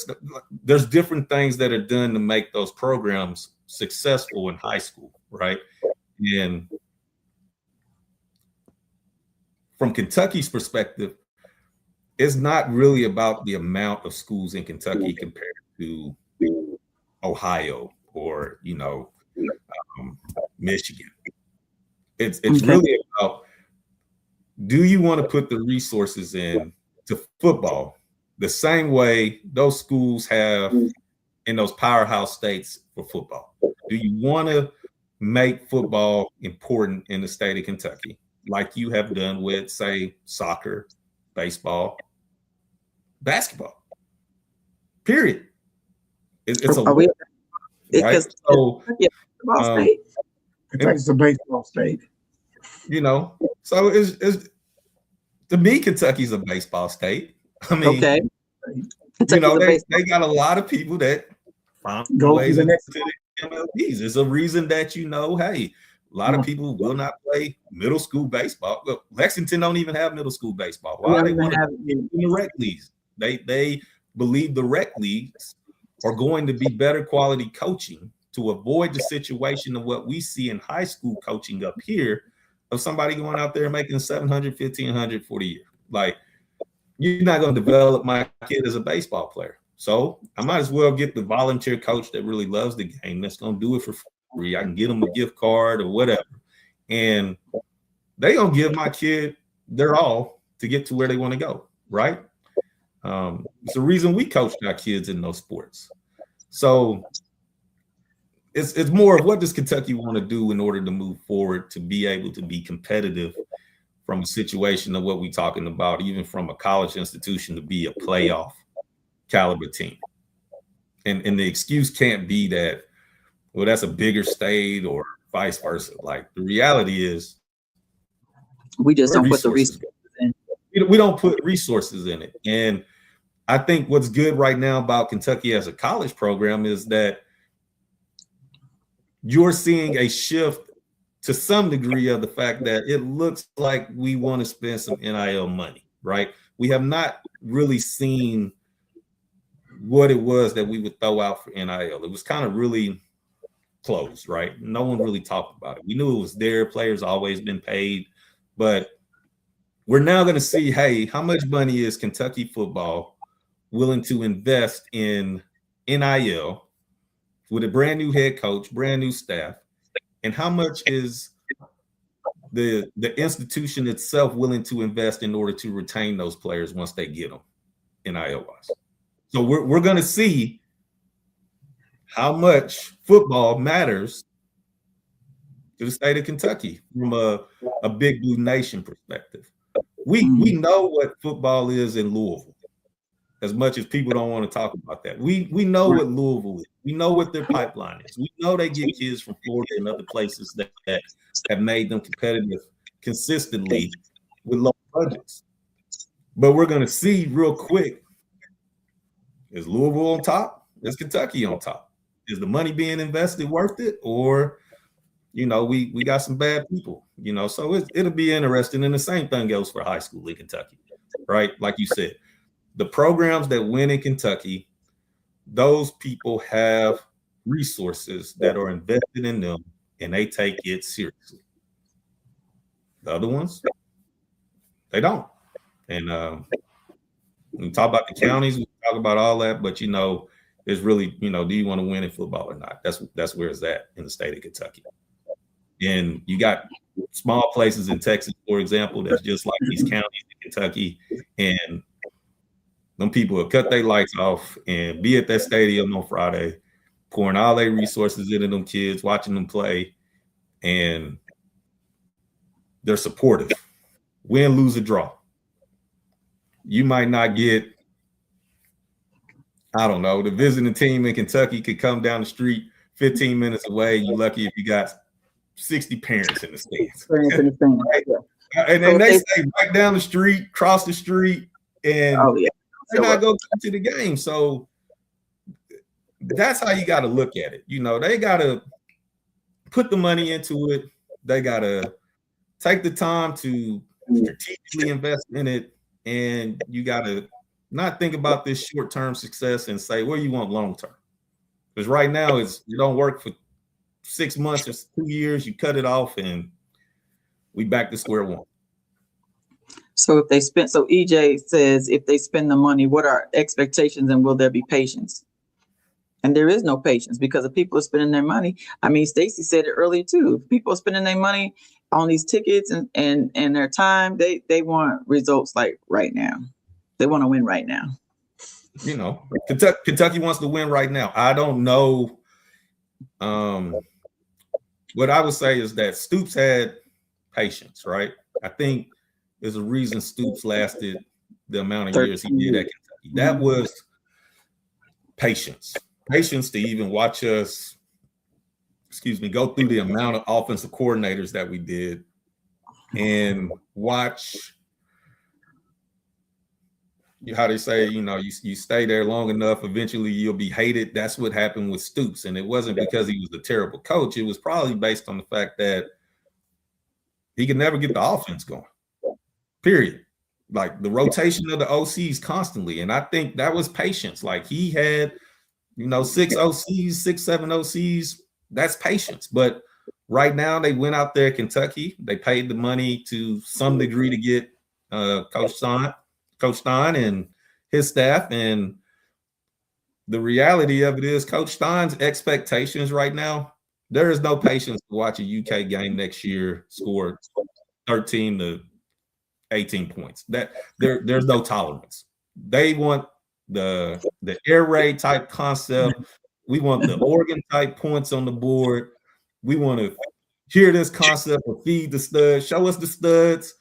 There's different things that are done to make those programs successful in high school, right? And from Kentucky's perspective, it's not really about the amount of schools in Kentucky compared to Ohio or, Michigan. It's really about, do you want to put the resources in to football the same way those schools have in those powerhouse states for football? Do you want to make football important in the state of Kentucky, like you have done with, say, soccer, baseball, basketball? Period. It's a right. So Kentucky's a baseball state. So it's to me, Kentucky's a baseball state. I mean, okay. They got a lot of people that find ways into the MLBs. There's a reason that hey, a lot of people will not play middle school baseball. Well, Lexington don't even have middle school baseball. Why? They want to be in the rec leagues. They believe the rec leagues are going to be better quality coaching to avoid the situation of what we see in high school coaching up here, of somebody going out there making $700, $1,500 for the year. Like, you're not going to develop my kid as a baseball player. So I might as well get the volunteer coach that really loves the game, that's going to do it for free. I can get them a gift card or whatever. And they going to give my kid their all to get to where they want to go, right? It's the reason we coached our kids in those sports. So it's more of, what does Kentucky want to do in order to move forward, to be able to be competitive from a situation of what we're talking about, even from a college institution, to be a playoff caliber team. And the excuse can't be that, well, that's a bigger state or vice versa. Like the reality is, we just don't put the resources in. We don't put resources in it. And I think what's good right now about Kentucky as a college program is that you're seeing a shift to some degree of the fact that it looks like we want to spend some NIL money, right? We have not really seen what it was that we would throw out for NIL. It was kind of really closed, right? No one really talked about it. We knew it was there. Players always been paid, but we're now going to see, hey, how much money is Kentucky football willing to invest in NIL with a brand new head coach, brand new staff, and how much is the institution itself willing to invest in order to retain those players once they get them NIL-wise. So we're going to see how much football matters to the state of Kentucky from a Big Blue Nation perspective. We know what football is in Louisville, as much as people don't want to talk about that. We know what Louisville is. We know what their pipeline is. We know they get kids from Florida and other places that have made them competitive consistently with low budgets. But we're going to see real quick, is Louisville on top? Is Kentucky on top? Is the money being invested worth it? Or, you know, we got some bad people, you know, so it'll be interesting. And the same thing goes for high school in Kentucky, right? Like you said, the programs that win in Kentucky, those people have resources that are invested in them and they take it seriously. The other ones, they don't. And we talk about the counties, we talk about all that, but, you know, it's really, you know, do you want to win in football or not? That's where it's at in the state of Kentucky. And you got small places in Texas, for example, that's just like these counties in Kentucky, and them people will cut their lights off and be at that stadium on Friday, pouring all their resources into them kids, watching them play, and they're supportive. Win, lose, or draw. You might not get, I don't know, the visiting team in Kentucky could come down the street 15 minutes away. You're lucky if you got 60 parents in the stands. Right? And then they stay right down the street, cross the street, and they're not going to the game. So that's how you got to look at it. You know, they got to put the money into it. They got to take the time to strategically invest in it. And you got to not think about this short-term success and say, where you want long-term. Because right now, you don't work for 6 months or 2 years, you cut it off, and we back to square one. So EJ says, if they spend the money, what are expectations and will there be patience? And there is no patience because if people are spending their money, I mean, Stacy said it earlier too. If people are spending their money on these tickets and their time, they want results like right now. They want to win right now. You know, Kentucky wants to win right now. I don't know. What I would say is that Stoops had patience, right? I think there's a reason Stoops lasted the amount of years he did at Kentucky. That was patience. Patience to even watch us, go through the amount of offensive coordinators that we did and watch how they say, you know, you stay there long enough, eventually you'll be hated. That's what happened with Stoops. And it wasn't because he was a terrible coach. It was probably based on the fact that he could never get the offense going, period. Like the rotation of the OCs constantly. And I think that was patience. Like he had, you know, 6 OCs, 6, 7 OCs. That's patience. But right now they went out there, Kentucky. They paid the money to some degree to get Coach Stein and his staff. And the reality of it is Coach Stein's expectations right now, there is no patience to watch a UK game next year score 13 to 18 points. That there's no tolerance. They want the air raid type concept. We want the Oregon type points on the board. We want to hear this concept of feed the studs, show us the studs,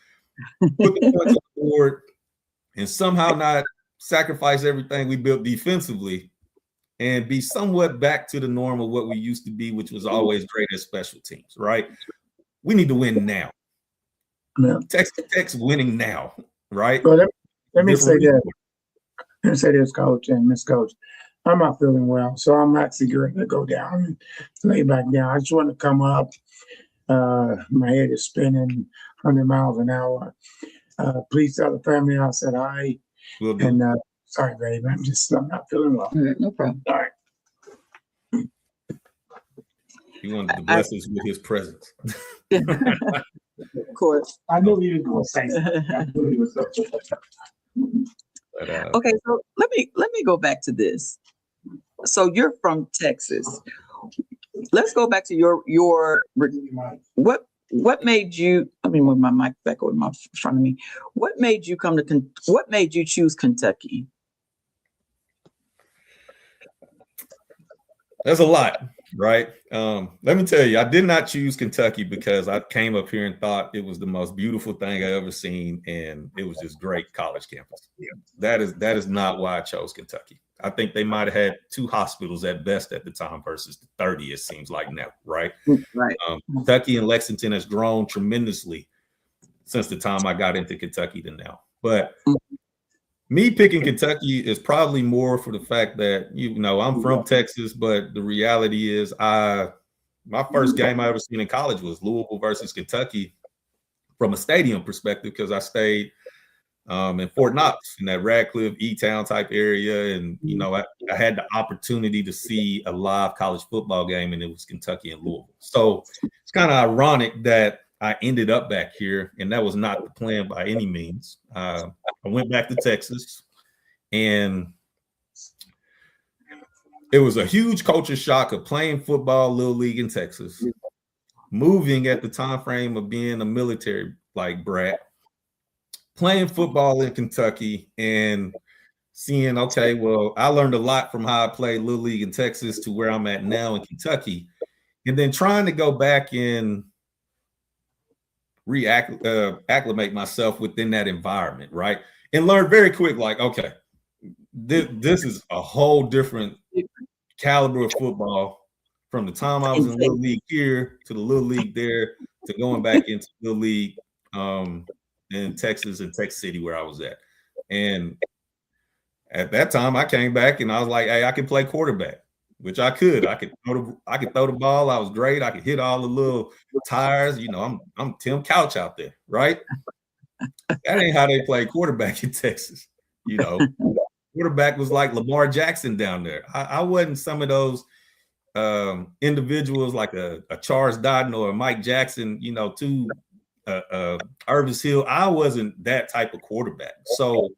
put the points on the board, and somehow not sacrifice everything we built defensively and be somewhat back to the norm of what we used to be, which was always great at special teams, right? We need to win now. Yeah. Texas Tech's winning now, right? Well, let me say that. Let me say this, Coach and Miss Coach. I'm not feeling well, so I'm actually going to go down and lay back down. I just want to come up. My head is spinning 100 miles an hour. Please tell the family I said hi. Will do. And sorry, babe, I'm not feeling well. No problem. All right. He wanted to bless us with his presence. Of course. I knew he was going to say something. Okay, so let me go back to this. So you're from Texas. Let's go back to your what made you? I mean, with my mic back over in front of me, what made you what made you choose Kentucky? There's a lot, right? Let me tell you, I did not choose Kentucky because I came up here and thought it was the most beautiful thing I ever seen, and it was just great college campus. Yeah. That is not why I chose Kentucky. I think they might have had 2 hospitals at best at the time versus the 30, it seems like now, right? Right. Kentucky and Lexington has grown tremendously since the time I got into Kentucky to now. But me picking Kentucky is probably more for the fact that, I'm from Texas, but the reality is my first game I ever seen in college was Louisville versus Kentucky from a stadium perspective, because I stayed in Fort Knox in that Radcliffe, E-Town type area. And, I had the opportunity to see a live college football game, and it was Kentucky and Louisville. So it's kind of ironic that I ended up back here, and that was not the plan by any means. I went back to Texas, and it was a huge culture shock of playing football, Little League in Texas, moving at the time frame of being a military brat, playing football in Kentucky, and seeing, okay, well, I learned a lot from how I played Little League in Texas to where I'm at now in Kentucky, and then trying to go back and acclimate myself within that environment, right? And learn very quick, okay, this is a whole different caliber of football from the time I was in Little League here to the Little League there to going back into Little League in Texas and Texas City where I was at. And at that time I came back and I was like, hey, I can play quarterback, which I could. I could throw the ball. I was great. I could hit all the little tires. I'm Tim Couch out there, right? That ain't how they play quarterback in Texas. Quarterback was like Lamar Jackson down there. I wasn't some of those individuals like a Charles Dodden or a Mike Jackson, to Irvis Hill. I wasn't that type of quarterback. So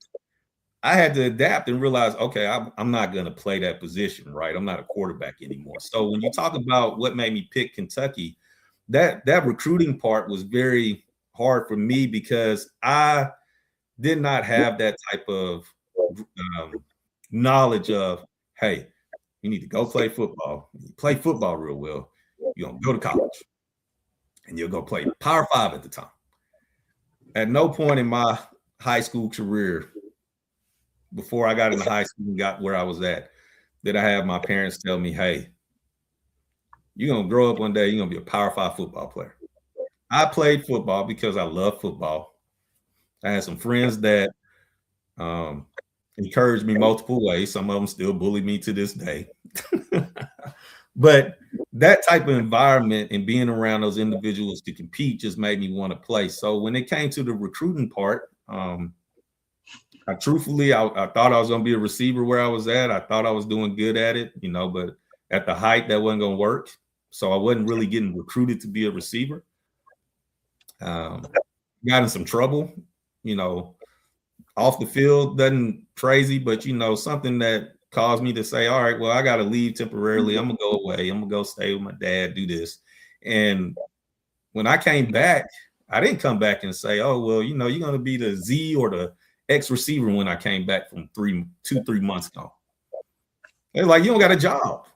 I had to adapt and realize, okay, I'm not going to play that position, right? I'm not a quarterback anymore. So when you talk about what made me pick Kentucky, that recruiting part was very hard for me because I did not have that type of knowledge of, hey, you need to go play football. You play football real well. You're going to go to college and you'll go play Power 5 at the time. At no point in my high school career before I got into high school and got where I was at, did I have my parents tell me, hey, you're going to grow up one day, you're going to be a Power 5 football player. I played football because I love football. I had some friends that encouraged me multiple ways. Some of them still bully me to this day. But that type of environment and being around those individuals to compete just made me want to play. So when it came to the recruiting part, I thought I was going to be a receiver where I was at. I thought I was doing good at it, but at the height, that wasn't going to work. So I wasn't really getting recruited to be a receiver. Got in some trouble, off the field, nothing crazy, but, something that caused me to say, all right, well, I got to leave temporarily. I'm going to go away. I'm going to go stay with my dad, do this. And when I came back, I didn't come back and say, oh, well, you're going to be the Z or the X receiver when I came back from 3 months ago. They're like, you don't got a job.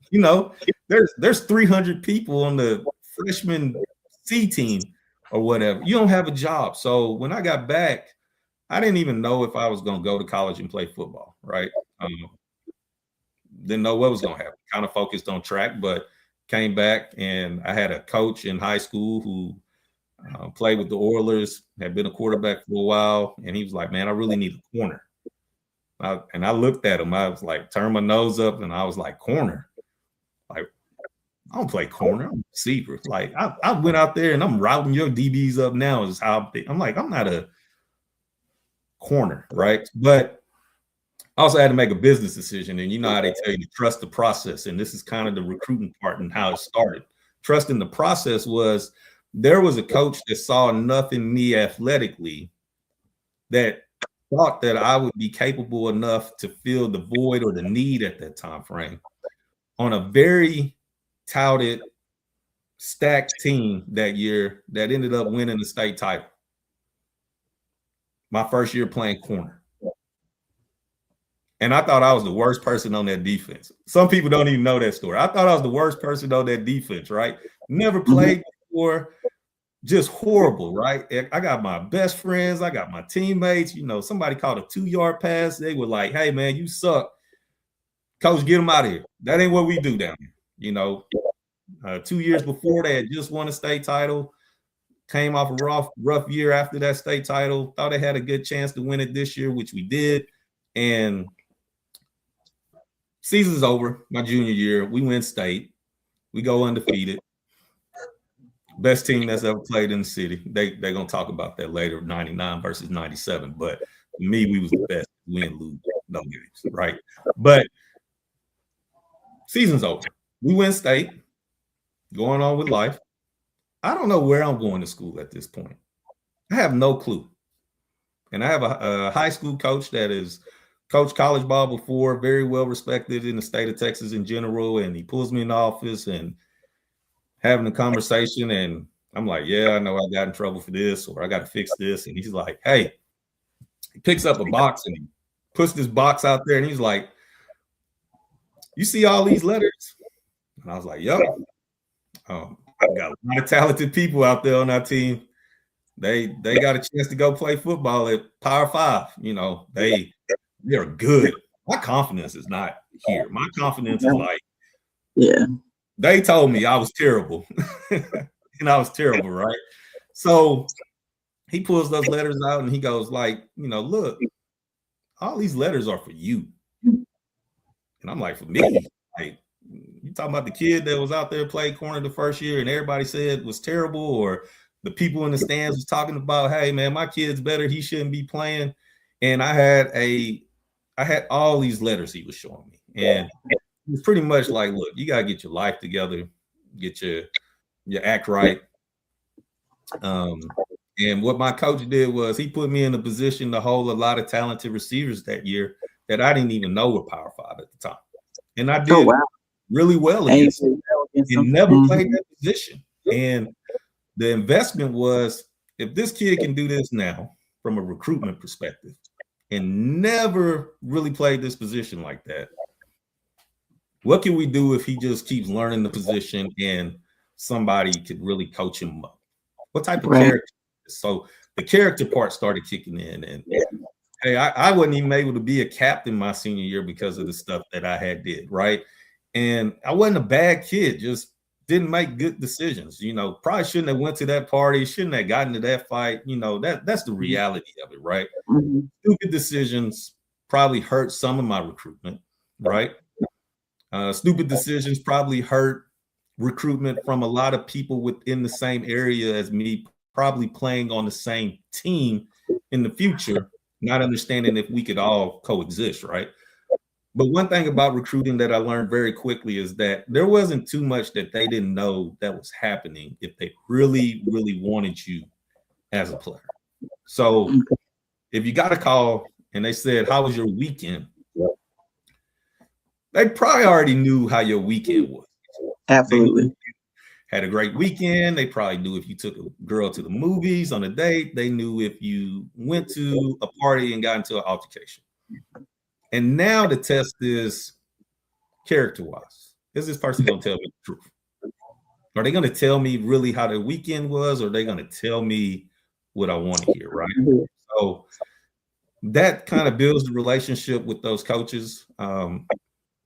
There's 300 people on the freshman C team or whatever. You don't have a job. So when I got back, I didn't even know if I was going to go to college and play football, right? didn't know what was going to happen. Kind of focused on track, but came back, and I had a coach in high school who played with the Oilers, had been a quarterback for a while, and he was like, man, I really need a corner. And I looked at him. I was like, turned my nose up, and I was like, corner? Like, I don't play corner. I'm a receiver. Like, I went out there, and I'm routing your DBs up now is how I'm like, I'm not a corner, right? But I also had to make a business decision, and you know how they tell you to trust the process, and this is kind of the recruiting part and how it started. Trusting the process was there was a coach that saw enough in me athletically that thought that I would be capable enough to fill the void or the need at that time frame on a very touted, stacked team that year that ended up winning the state title. My first year playing corner. And I thought I was the worst person on that defense. Some people don't even know that story. I thought I was the worst person on that defense, right? Never played before. Just horrible, right? I got my best friends. I got my teammates. You know, somebody called a 2-yard pass. They were like, hey, man, you suck. Coach, get them out of here. That ain't what we do down here. You know, 2 years before, they had just won a state title. Came off a rough year after that state title. Thought they had a good chance to win it this year, which we did. And season's over, my junior year. We win state. We go undefeated. Best team that's ever played in the city. They're going to talk about that later, 99 versus 97. But for me, we was the best. Win, lose, no games, right? But season's over. We win state. Going on with life. I don't know where I'm going to school at this point. I have no clue. And I have a high school coach that is coached college ball before, very well respected in the state of Texas in general. And he pulls me in the office and having a conversation, and I'm like, yeah, I know I got in trouble for this, or I got to fix this. And he's like, hey, he picks up a box and he puts this box out there, and he's like, you see all these letters? And I was like, yep. I got a lot of talented people out there on our team. They got a chance to go play football at Power 5. You know, they're good. My confidence is not here. My confidence is like, yeah. They told me I was terrible, and I was terrible, right? So he pulls those letters out, and he goes like, you know, look, all these letters are for you. And I'm like, for me? Like, you talking about the kid that was out there playing corner the first year and everybody said it was terrible, or the people in the stands was talking about, hey, man, my kid's better. He shouldn't be playing. And I had all these letters he was showing me. And it's pretty much like, look, you gotta get your life together, get your act right. And what my coach did was he put me in a position to hold a lot of talented receivers that year that I didn't even know were Power 5 at the time. And I did really well against them and never played that position. And the investment was, if this kid can do this now from a recruitment perspective and never really played this position like that, what can we do if he just keeps learning the position and somebody could really coach him up? What type of character? So the character part started kicking in. And hey, I wasn't even able to be a captain my senior year because of the stuff that I had did, right? And I wasn't a bad kid, just didn't make good decisions. You know, probably shouldn't have went to that party, shouldn't have gotten to that fight. You know, that's the reality of it, right? Stupid decisions probably hurt some of my recruitment, right? Stupid decisions probably hurt recruitment from a lot of people within the same area as me, probably playing on the same team in the future, not understanding if we could all coexist, right? But one thing about recruiting that I learned very quickly is that there wasn't too much that they didn't know that was happening if they really, really wanted you as a player. So if you got a call and they said, how was your weekend? They probably already knew how your weekend was. Absolutely. Had a great weekend. They probably knew if you took a girl to the movies on a date. They knew if you went to a party and got into an altercation. And now the test is character-wise. Is this person going to tell me the truth? Are they going to tell me really how their weekend was, or are they going to tell me what I want to hear, right? So that kind of builds the relationship with those coaches.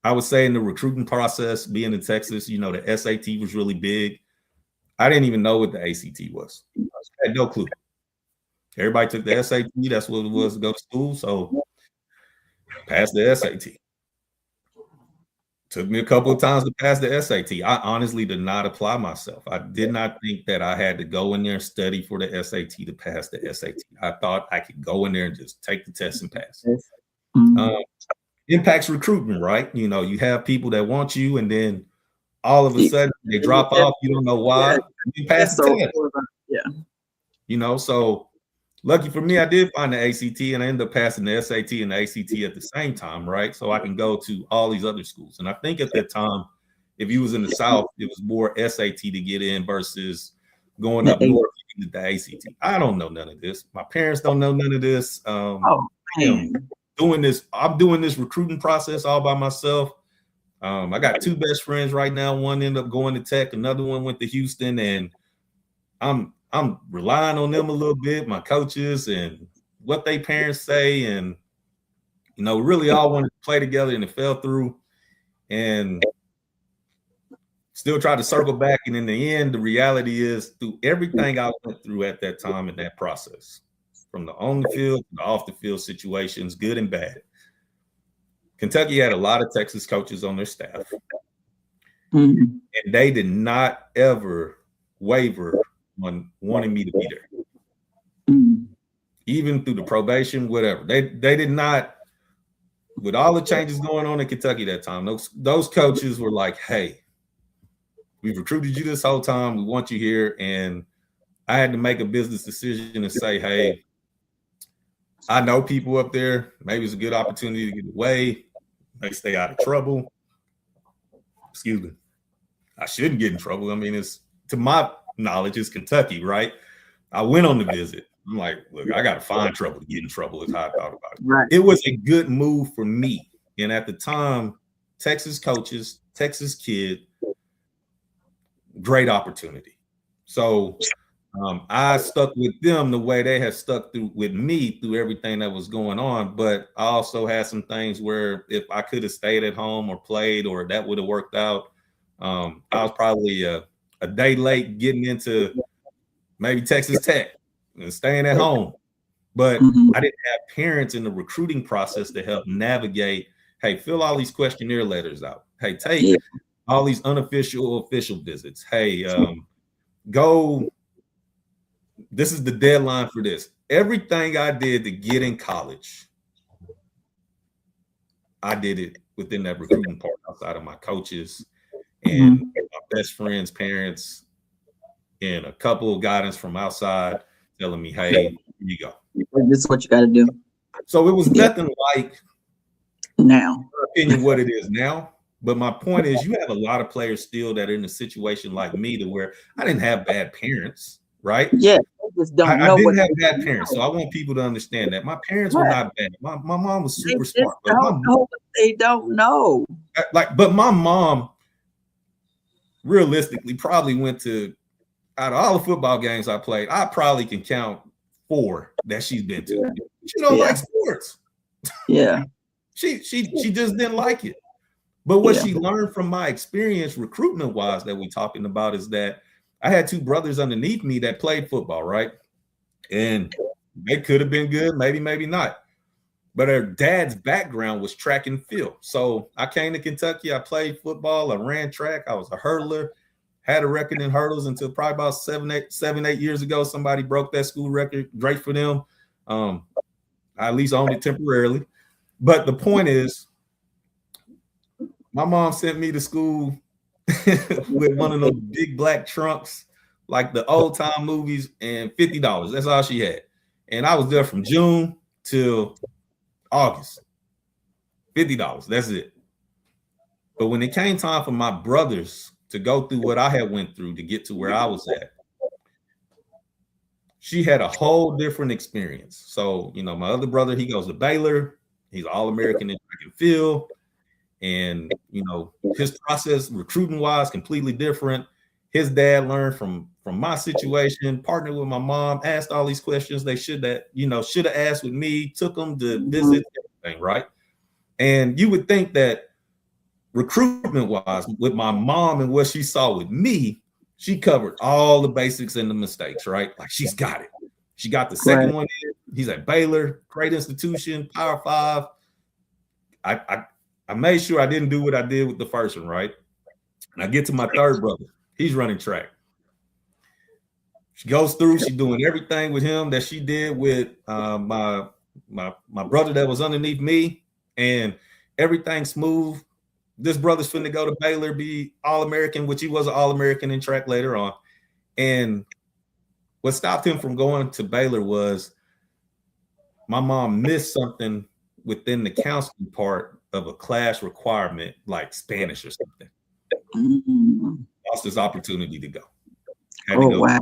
I would say in the recruiting process, being in Texas, you know, the SAT was really big. I didn't even know what the ACT was. I had no clue. Everybody took the SAT. That's what it was to go to school. So passed the SAT. Took me a couple of times to pass the SAT. I honestly did not apply myself. I did not think that I had to go in there and study for the SAT to pass the SAT. I thought I could go in there and just take the test and pass. Impacts recruitment, right? You know, you have people that want you, and then all of a sudden they drop off. You don't know why. You pass the test. Yeah. You know, so lucky for me, I did find the ACT, and I ended up passing the SAT and the ACT at the same time, right? So I can go to all these other schools. And I think at that time, if you was in the South, it was more SAT to get in versus going up north to get the ACT. I don't know none of this. My parents don't know none of this. I'm doing this recruiting process all by myself. I got two best friends right now. One ended up going to Tech, another one went to Houston, and I'm relying on them a little bit, my coaches and what they parents say, and you know, really all wanted to play together, and it fell through. And still tried to circle back, and in the end, the reality is through everything I went through at that time in that process, from the on the field to the off the field situations, good and bad. Kentucky had a lot of Texas coaches on their staff, and they did not ever waver on wanting me to be there. Even through the probation, whatever. They did not, with all the changes going on in Kentucky that time, those coaches were like, hey, we've recruited you this whole time. We want you here. And I had to make a business decision and say, hey, I know people up there. Maybe it's a good opportunity to get away. Maybe stay out of trouble. Excuse me. I shouldn't get in trouble. I mean, it's, to my knowledge, it's Kentucky, right? I went on the visit. I'm like, look, I got to find trouble to get in trouble is how I thought about it. Right. It was a good move for me. And at the time, Texas coaches, Texas kid, great opportunity. So I stuck with them the way they had stuck with me through everything that was going on. But I also had some things where if I could have stayed at home or played, or that would have worked out, I was probably a day late getting into maybe Texas Tech and staying at home. But I didn't have parents in the recruiting process to help navigate, hey, fill all these questionnaire letters out. Hey, take all these unofficial, official visits. Hey, go. This is the deadline for this. Everything I did to get in college, I did it within that recruiting part outside of my coaches and my best friends' parents, and a couple of guidance from outside telling me, hey, here you go. This is what you got to do. So it was nothing like now, in my opinion, what it is now. But my point is, you have a lot of players still that are in a situation like me to where I didn't have bad parents, right? Yeah, they just don't know. I didn't have bad parents, so I want people to understand that my parents were not bad. My mom was super smart, but they don't know. But my mom, realistically, probably went to, out of all the football games I played, I probably can count 4 that she's been to. She don't like sports. Yeah, she just didn't like it. But what she learned from my experience recruitment wise that we talking about is that I had 2 brothers underneath me that played football, right? And they could have been good, maybe not. But her dad's background was track and field. So I came to Kentucky, I played football, I ran track, I was a hurdler, had a record in hurdles until probably about 7-8 years ago. Somebody broke that school record. Great for them. I at least owned it temporarily. But the point is, my mom sent me to school with one of those big black trunks, like the old time movies, and $50. That's all she had. And I was there from June till August. $50. That's it. But when it came time for my brothers to go through what I had went through to get to where I was at, she had a whole different experience. So, you know, my other brother, he goes to Baylor. He's All-American in track and field. And, you know, his process recruiting wise, completely different. His dad learned from my situation, partnered with my mom, asked all these questions they should have asked with me, took them to visit everything, right? And you would think that recruitment wise, with my mom and what she saw with me, she covered all the basics and the mistakes, right? Like she's got it. She got the second one in. He's at Baylor, great institution, Power 5. I made sure I didn't do what I did with the first one, right? And I get to my third brother. He's running track. She goes through, she's doing everything with him that she did with my brother that was underneath me, and everything smooth. This brother's finna go to Baylor, be All-American, which he was an All-American in track later on. And what stopped him from going to Baylor was my mom missed something within the counseling part of a class requirement, like Spanish or something. Lost his opportunity to go. Wow.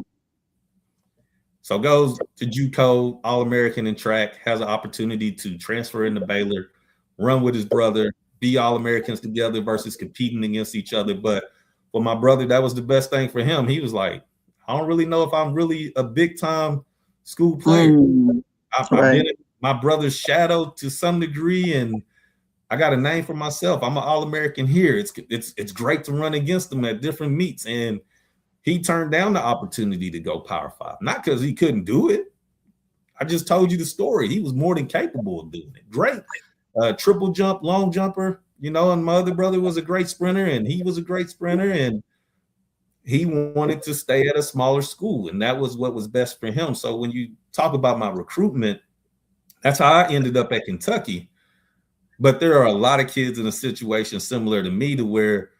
So goes to JUCO, All-American in track, has an opportunity to transfer into Baylor, run with his brother, be All-Americans together versus competing against each other. But for my brother, that was the best thing for him. He was like, I don't really know if I'm really a big-time school player. I've been in my brother's shadow to some degree, and I got a name for myself. I'm an All-American here. It's great to run against them at different meets. And he turned down the opportunity to go Power 5, not because he couldn't do it. I just told you the story. He was more than capable of doing it. Great. Triple jump, long jumper, and my other brother was a great sprinter, and he was a great sprinter, and he wanted to stay at a smaller school, and that was what was best for him. So when you talk about my recruitment, that's how I ended up at Kentucky. But there are a lot of kids in a situation similar to me, to where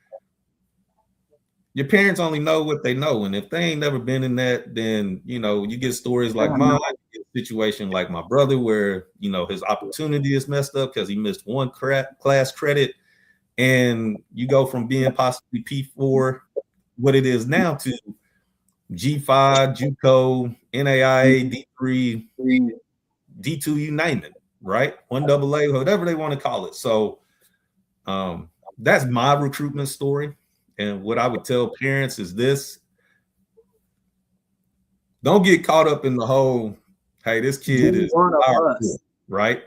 your parents only know what they know. And if they ain't never been in that, then, you get stories like mine, you get a situation like my brother where, his opportunity is messed up because he missed one class credit. And you go from being possibly P4, what it is now, to G5, JUCO, NAIA, D3, D2, you name it, right? 1AA, whatever they want to call it. So that's my recruitment story. And what I would tell parents is this: don't get caught up in the whole, hey, this kid is powerful, right?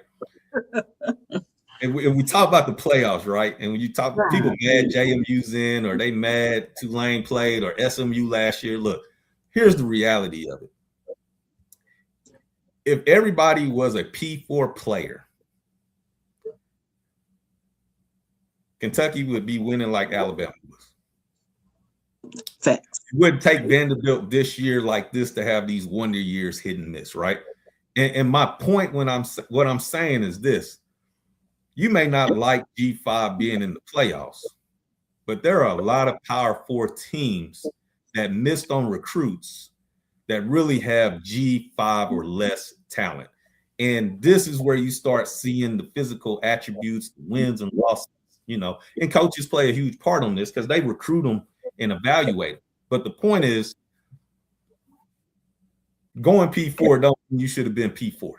and we talk about the playoffs, right? And when you talk, people mad JMU's in, or they mad Tulane played, or SMU last year. Look, here's the reality of it. If everybody was a P4 player, Kentucky would be winning like Alabama was. Facts. It wouldn't take Vanderbilt this year like this to have these wonder years hit and miss, right? And my point what I'm saying is this: you may not like G5 being in the playoffs, but there are a lot of Power 4 teams that missed on recruits that really have G5 or less talent. And this is where you start seeing the physical attributes, wins and losses, and coaches play a huge part on this because they recruit them and evaluate them. But the point is, going P4 don't mean you should have been P4.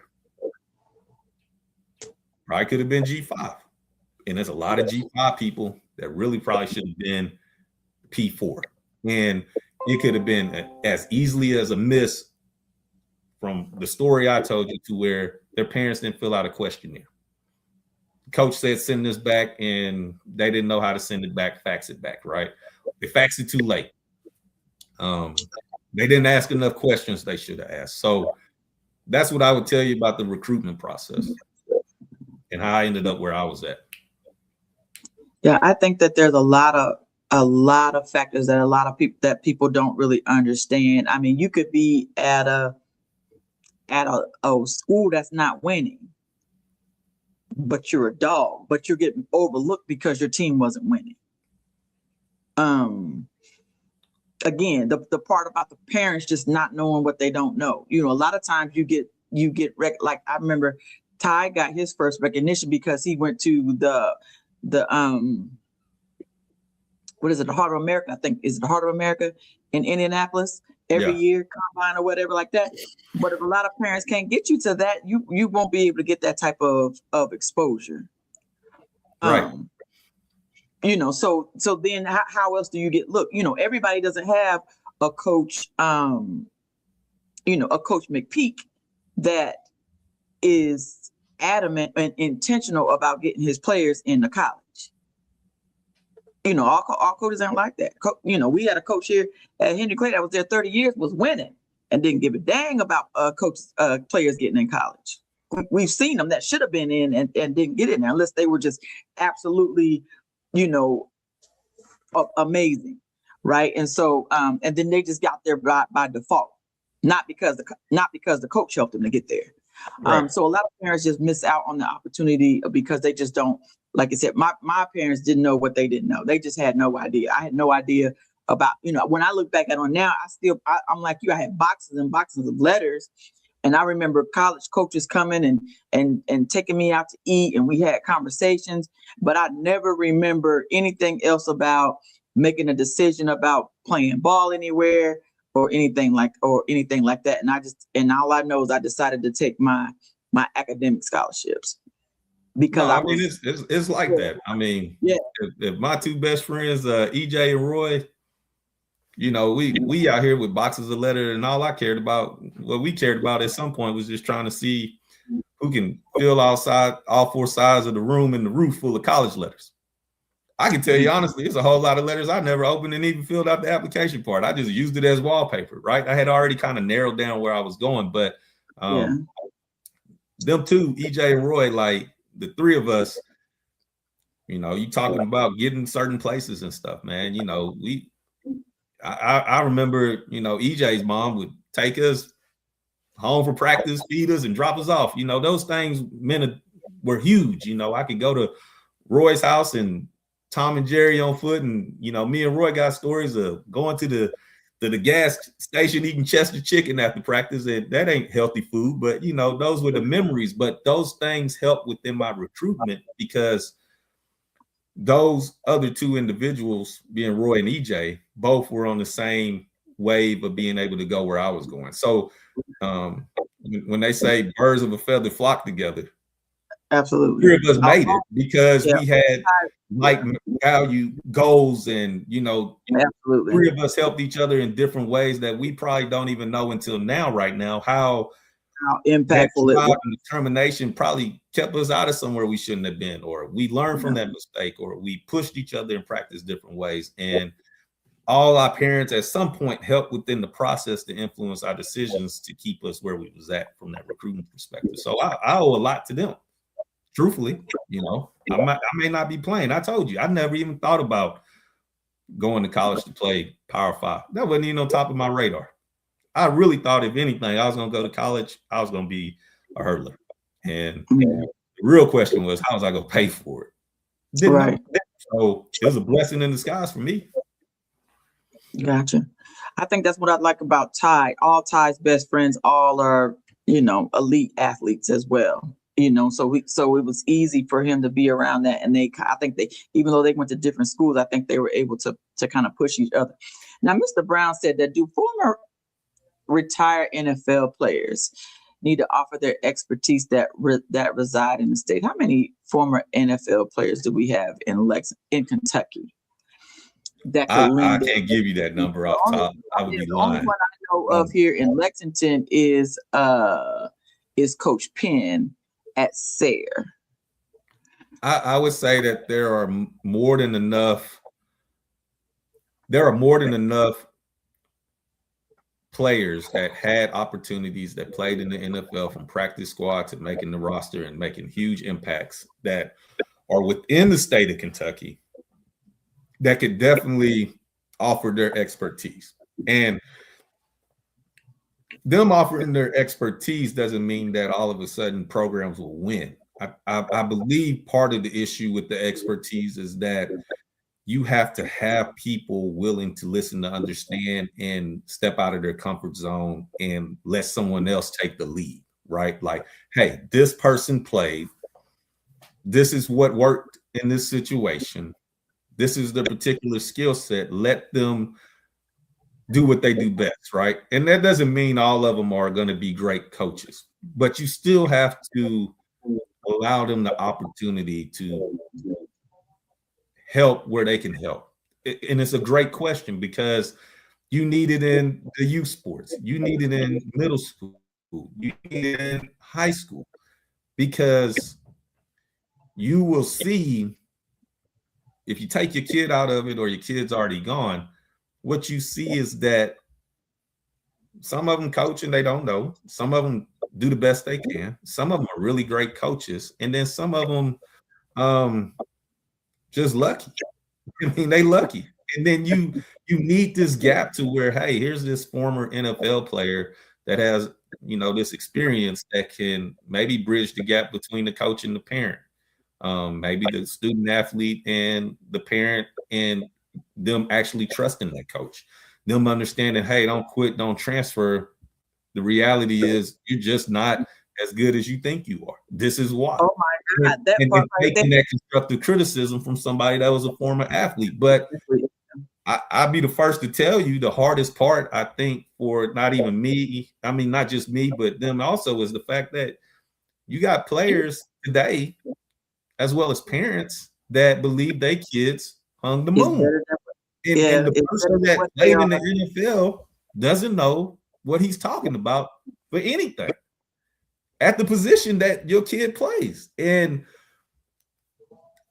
Probably could have been G5. And there's a lot of G5 people that really probably should have been P4. And it could have been as easily as a miss from the story I told you, to where their parents didn't fill out a questionnaire. Coach said, send this back, and they didn't know how to send it back, fax it back, right? They faxed it too late. They didn't ask enough questions they should have asked. So that's what I would tell you about the recruitment process and how I ended up where I was at. Yeah, I think that there's a lot of factors that people don't really understand. I mean, you could be at a school that's not winning, but you're a dog, but you're getting overlooked because your team wasn't winning. Again, the part about the parents just not knowing what they don't know. A lot of times you get like, I remember Ty got his first recognition because he went to the what is it, the Heart of America? I think, is it the Heart of America in Indianapolis every year, combine or whatever like that. But if a lot of parents can't get you to that, you won't be able to get that type of exposure. Right. So then how else do you get, look, everybody doesn't have a coach, a Coach McPeak that is adamant and intentional about getting his players into college. All coaches aren't like that. We had a coach here at Henry Clay that was there 30 years, was winning, and didn't give a dang about players getting in college. We've seen them that should have been in and didn't get in there unless they were just absolutely, amazing, right? And so, and then they just got there by default, not because the coach helped them to get there. Right. So a lot of parents just miss out on the opportunity because they just don't. Like I said, my parents didn't know what they didn't know. They just had no idea. I had no idea about, when I look back at it now, I'm like you, I had boxes and boxes of letters. And I remember college coaches coming and taking me out to eat, and we had conversations, but I never remember anything else about making a decision about playing ball anywhere or anything like that. And all I know is I decided to take my academic scholarships. Because it's like that. I mean, if my two best friends, EJ and Roy, we out here with boxes of letters, and all we cared about at some point was just trying to see who can fill all four sides of the room and the roof full of college letters. I can tell you honestly, it's a whole lot of letters I never opened and even filled out the application part. I just used it as wallpaper, right? I had already kind of narrowed down where I was going, but them two, EJ and Roy, like, the three of us, you talking about getting certain places and stuff, man. I remember, EJ's mom would take us home for practice, feed us, and drop us off. Those things were huge. I could go to Roy's house and Tom and Jerry on foot, and me and Roy got stories of going to the gas station eating Chester chicken after practice, and that ain't healthy food, but those were the memories. But those things helped within my recruitment because those other two individuals, being Roy and EJ, both were on the same wave of being able to go where I was going. So when they say birds of a feather flock together, absolutely, three of us made it because we had like value goals, and absolutely, three of us helped each other in different ways that we probably don't even know until now, right now, how impactful it was. And determination probably kept us out of somewhere we shouldn't have been, or we learned from that mistake, or we pushed each other and practiced different ways. And all our parents at some point helped within the process to influence our decisions to keep us where we was at from that recruiting perspective. So I owe a lot to them. Truthfully, I may not be playing. I told you, I never even thought about going to college to play Power 5. That wasn't even on top of my radar. I really thought, if anything, I was going to go to college, I was going to be a hurdler. And the real question was, how was I going to pay for it? Didn't know. So it was a blessing in disguise for me. Gotcha. I think that's what I like about Ty. All Ty's best friends, all are, elite athletes as well. So it was easy for him to be around that. And I think even though they went to different schools, I think they were able to kind of push each other. Now, Mr. Brown said that do former retired NFL players need to offer their expertise that reside in the state? How many former NFL players do we have in Kentucky? I can't give you that number off top. I would be lying. The only one I know of here in Lexington is Coach Penn at Sayre. I would say that there are more than enough. There are more than enough players that had opportunities that played in the NFL, from practice squad to making the roster and making huge impacts, that are within the state of Kentucky, that could definitely offer their expertise. And them offering their expertise doesn't mean that all of a sudden programs will win. I believe part of the issue with the expertise is that you have to have people willing to listen, to understand, and step out of their comfort zone and let someone else take the lead, right? Like, hey, this person played. This is what worked in this situation. This is the particular skill set. Let them do what they do best, right? And that doesn't mean all of them are going to be great coaches, but you still have to allow them the opportunity to help where they can help. And it's a great question, because you need it in the youth sports. You need it in middle school. You need it in high school, because you will see if you take your kid out of it or your kid's already gone, what you see is that some of them coach and they don't know. Some of them do the best they can. Some of them are really great coaches. And then some of them just lucky. I mean, they lucky. And then you need this gap to where, hey, here's this former NFL player that has, this experience that can maybe bridge the gap between the coach and the parent. Maybe the student athlete and the parent, and them actually trusting that coach, them understanding, hey, don't quit, don't transfer. The reality is you're just not as good as you think you are. This is why. Oh my God, and taking that constructive criticism from somebody that was a former athlete. But I'll be the first to tell you the hardest part, I think, for not even me, I mean, not just me, but them also, is the fact that you got players today, as well as parents, that believe their kids hung the moon. And the person that played in the NFL doesn't know what he's talking about for anything at the position that your kid plays. And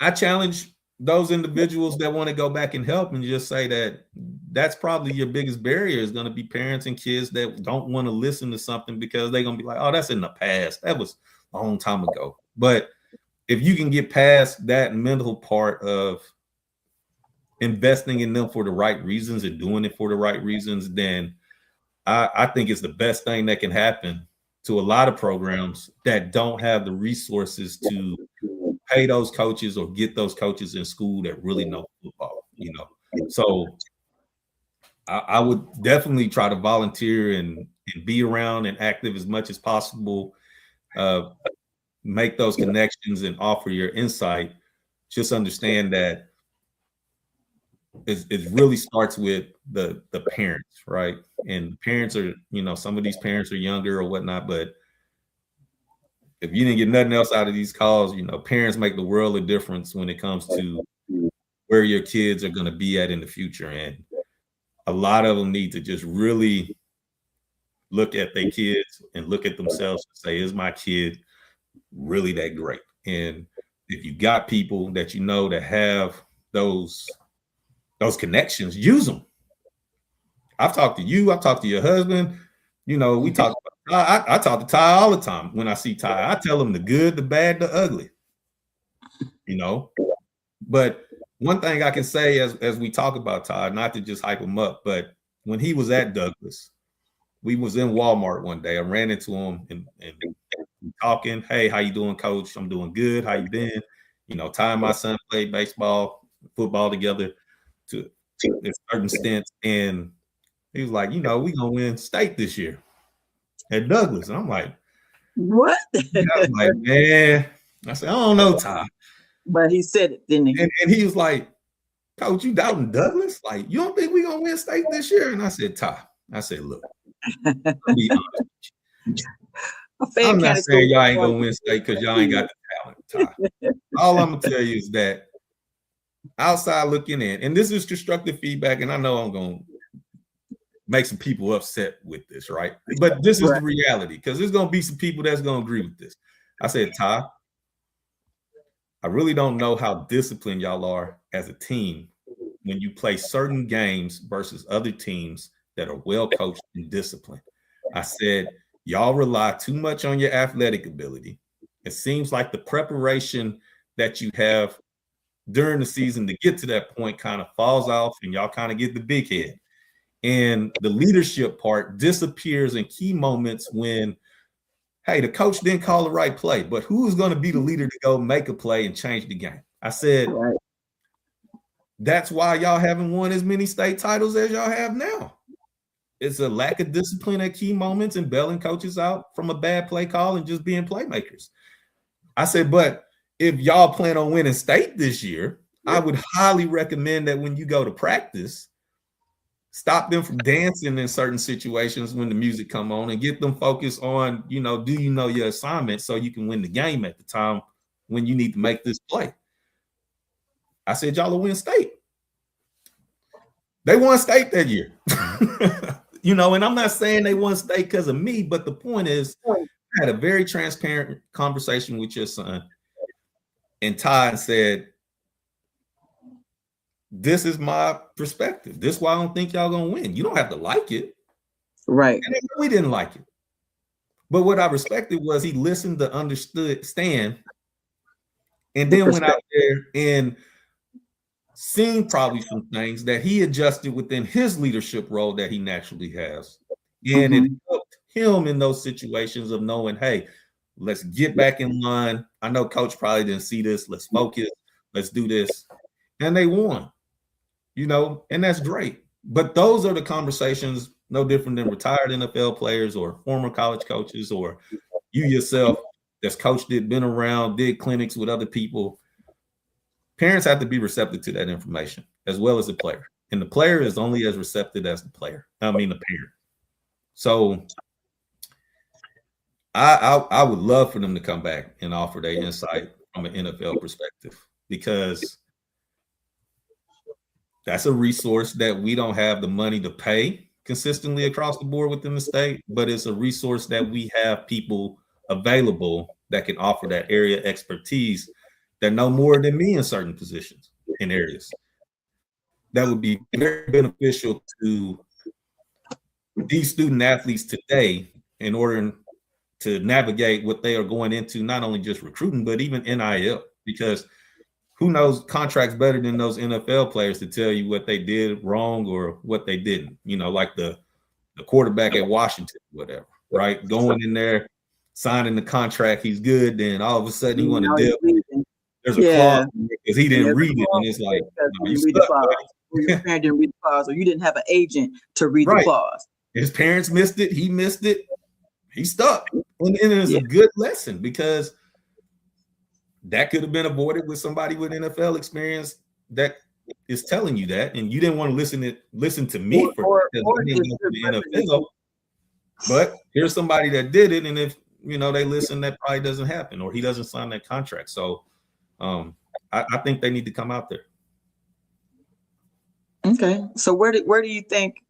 I challenge those individuals that want to go back and help and just say that that's probably your biggest barrier, is going to be parents and kids that don't want to listen to something because they're going to be like, oh, that's in the past. That was a long time ago. But if you can get past that mental part of investing in them for the right reasons and doing it for the right reasons, then I think it's the best thing that can happen to a lot of programs that don't have the resources to pay those coaches or get those coaches in school that really know football, So I would definitely try to volunteer and be around and active as much as possible. Make those connections and offer your insight. Just understand that it really starts with the parents, right? And the parents are, some of these parents are younger or whatnot, but if you didn't get nothing else out of these calls, parents make the world of difference when it comes to where your kids are going to be at in the future. And a lot of them need to just really look at their kids and look at themselves and say, is my kid really that great? And if you got people that that have those connections, use them. I've talked to you. I've talked to your husband. We talk about Ty. I talk to Ty all the time. When I see Ty, I tell him the good, the bad, the ugly. But one thing I can say as we talk about Ty, not to just hype him up, but when he was at Douglas, we was in Walmart one day. I ran into him and talking. Hey, how you doing, coach? I'm doing good. How you been? Ty and my son played baseball, football together to certain stints. And he was like, we gonna win state this year at Douglas. And I'm like, what? I'm like, man. I said, I don't know, Ty. But he said it, didn't he? And he was like, coach, you doubting Douglas? Like, you don't think we gonna win state this year? And I said, Ty, look, I'll be honest with you. I'm not saying y'all ain't gonna win state because y'all ain't got the talent, Ty. All I'm gonna tell you is that outside looking in, and this is constructive feedback, and I know I'm gonna make some people upset with this, right? But this is the reality, because there's gonna be some people that's gonna agree with this. I said, Ty, I really don't know how disciplined y'all are as a team when you play certain games versus other teams that are well coached and disciplined. I said, y'all rely too much on your athletic ability. It seems like the preparation that you have during the season to get to that point kind of falls off, and y'all kind of get the big head. And the leadership part disappears in key moments when, hey, the coach didn't call the right play, but who is going to be the leader to go make a play and change the game? I said, that's why y'all haven't won as many state titles as y'all have now. It's a lack of discipline at key moments and bailing coaches out from a bad play call and just being playmakers. I said, but if y'all plan on winning state this year, I would highly recommend that when you go to practice, stop them from dancing in certain situations when the music come on and get them focused on, do you know your assignment so you can win the game at the time when you need to make this play. I said, y'all will win state. They won state that year. And I'm not saying they won state because of me, but the point is, I had a very transparent conversation with your son, and Ty said, this is my perspective. This is why I don't think y'all gonna win. You don't have to like it. Right. And we didn't like it. But what I respected was he listened to understand, and then went out there and seen probably some things that he adjusted within his leadership role that he naturally has. And it helped him in those situations of knowing, hey, let's get back in line. I know coach probably didn't see this. Let's focus. Let's do this. And they won, and that's great. But those are the conversations, no different than retired NFL players or former college coaches, or you yourself that's coached it, been around, did clinics with other people. Parents have to be receptive to that information as well as the player. And the player is only as receptive as the parent. So I would love for them to come back and offer their insight from an NFL perspective, because that's a resource that we don't have the money to pay consistently across the board within the state, but it's a resource that we have people available that can offer that area expertise that know more than me in certain positions in areas. That would be very beneficial to these student athletes today in order to navigate what they are going into, not only just recruiting, but even NIL, because who knows contracts better than those NFL players to tell you what they did wrong or what they didn't, like the quarterback at Washington, whatever, right? Going in there, signing the contract, he's good. Then all of a sudden he want to dip. There's a clause because he didn't read it. And it's like, no, you stuck, or your parent didn't read the clause, or you didn't have an agent to read the clause. His parents missed it. He missed it. He's stuck. And it's a good lesson, because that could have been avoided with somebody with NFL experience that is telling you that, and you didn't want to listen to me for the NFL. But here's somebody that did it, and if they listen, that probably doesn't happen, or he doesn't sign that contract. So I think they need to come out there. Okay, so where do you think?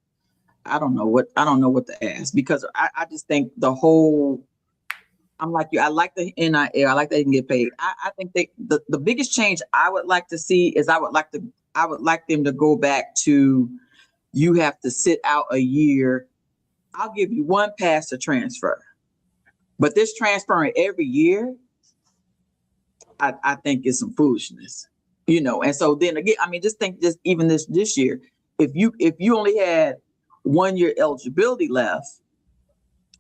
I don't know what to ask, because I just think the whole. I'm like you. I like the NIL. I like that they can get paid. I think the biggest change I would like to see is I would like them to go back to, you have to sit out a year. I'll give you one pass to transfer, but this transferring every year, I think is some foolishness, And so then again, just think even this year, if you only had 1 year eligibility left,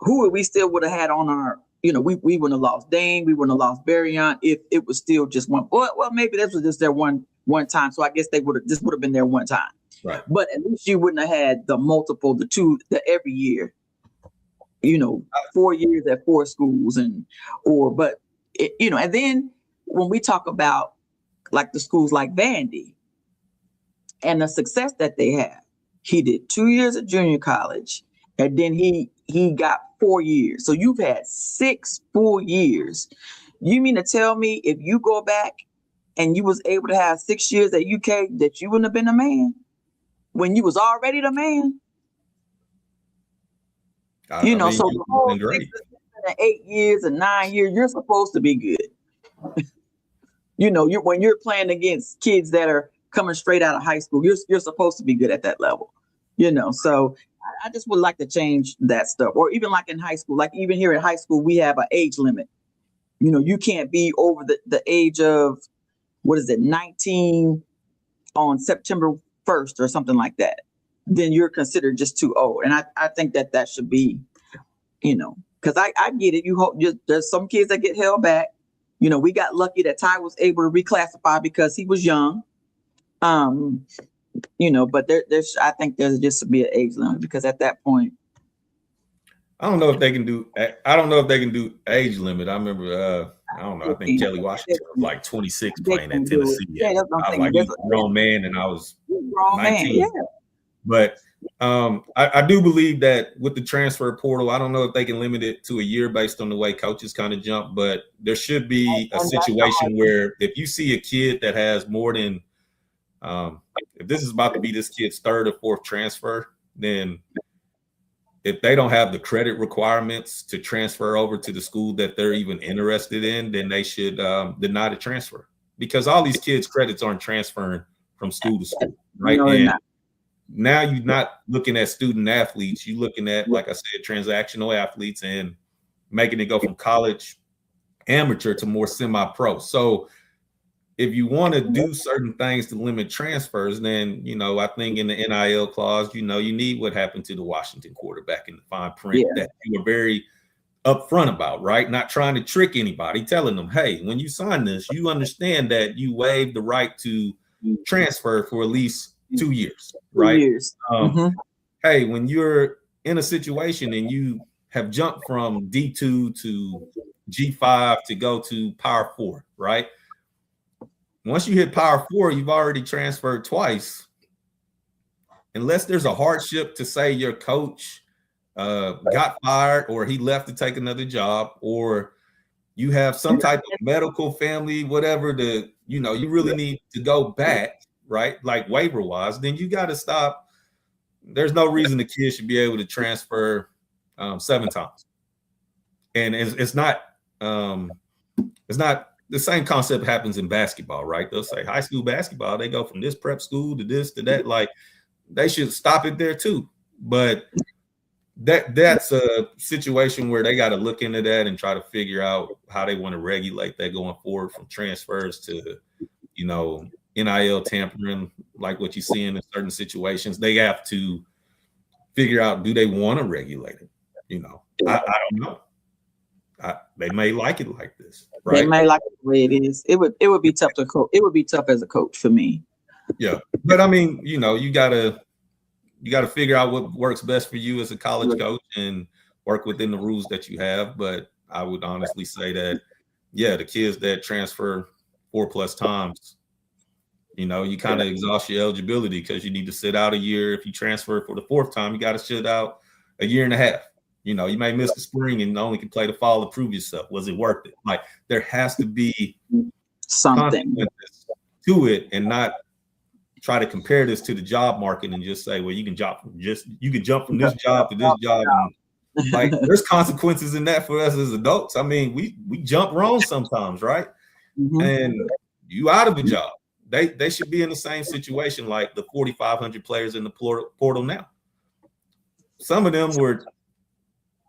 who we still would have had on our. We wouldn't have lost Dane. We wouldn't have lost Bryant if it was still just one. Well, maybe this was just their one time. So I guess this would have been their one time. Right. But at least you wouldn't have had the multiple, the every year. 4 years at 4 schools, and then when we talk about like the schools like Vandy and the success that they have, he did 2 years at junior college, and then he got 4 years. So you've had 6 full years. You mean to tell me if you go back and you was able to have 6 years at UK that you wouldn't have been a man when you was already the man? So the whole 8 years and 9 years, you're supposed to be good. When you're playing against kids that are coming straight out of high school, you're supposed to be good at that level. So I just would like to change that stuff. Or even like in high school, like even here in high school, we have an age limit. You can't be over the age of, 19 on September 1st or something like that. Then you're considered just too old. And I think that should be, because I get it. There's some kids that get held back. We got lucky that Ty was able to reclassify because he was young. But I think there's just to be an age limit, because at that point, I don't know if they can do age limit. I remember, I don't know. I think Kelly Washington was like 26 playing at Tennessee. Yeah, that's what I'm saying. I was like a grown man, and I was 19. Man, yeah. But I do believe that with the transfer portal, I don't know if they can limit it to a year based on the way coaches kind of jump, but there should be a situation where if you see a kid that has more than if this is about to be this kid's 3rd or 4th transfer, then if they don't have the credit requirements to transfer over to the school that they're even interested in, then they should deny the transfer, because all these kids' credits aren't transferring from school to school, right? No, and now you're not looking at student athletes. You're looking at, like I said, transactional athletes and making it go from college amateur to more semi-pro. So if you want to do certain things to limit transfers, then, I think in the NIL clause, you need what happened to the Washington quarterback in the fine print that you were very upfront about, right? Not trying to trick anybody, telling them, hey, when you sign this, you understand that you waive the right to transfer for at least 2 years, right? 2 years. Hey, when you're in a situation and you have jumped from D2 to G5 to go to Power 4, right? Once you hit Power 4, you've already transferred twice. Unless there's a hardship to say your coach got fired or he left to take another job, or you have some type of medical family, whatever, you really need to go back, right? Like waiver wise, then you got to stop. There's no reason the kid should be able to transfer 7 times. And it's not the same concept happens in basketball, right? They'll say high school basketball, they go from this prep school to this to that. Like they should stop it there too. But that's a situation where they got to look into that and try to figure out how they want to regulate that going forward, from transfers to, NIL tampering, like what you see in certain situations. They have to figure out, do they want to regulate it? I don't know. They may like it like this, right? They may like it the way it is. It would be tough to coach. It would be tough as a coach for me. Yeah, but I mean, you gotta figure out what works best for you as a college coach and work within the rules that you have. But I would honestly say that, the kids that transfer 4+ times, you kind of exhaust your eligibility because you need to sit out a year. If you transfer for the 4th time, you got to sit out a year and a half. You may miss the spring and only can play the fall to prove yourself. Was it worth it? Like there has to be something to it, and not try to compare this to the job market and just say, well, you can jump from this job to this job. And, like there's consequences in that for us as adults. I mean, we jump wrong sometimes, right? And you out of a job. They should be in the same situation like the 4,500 players in the portal now. Some of them were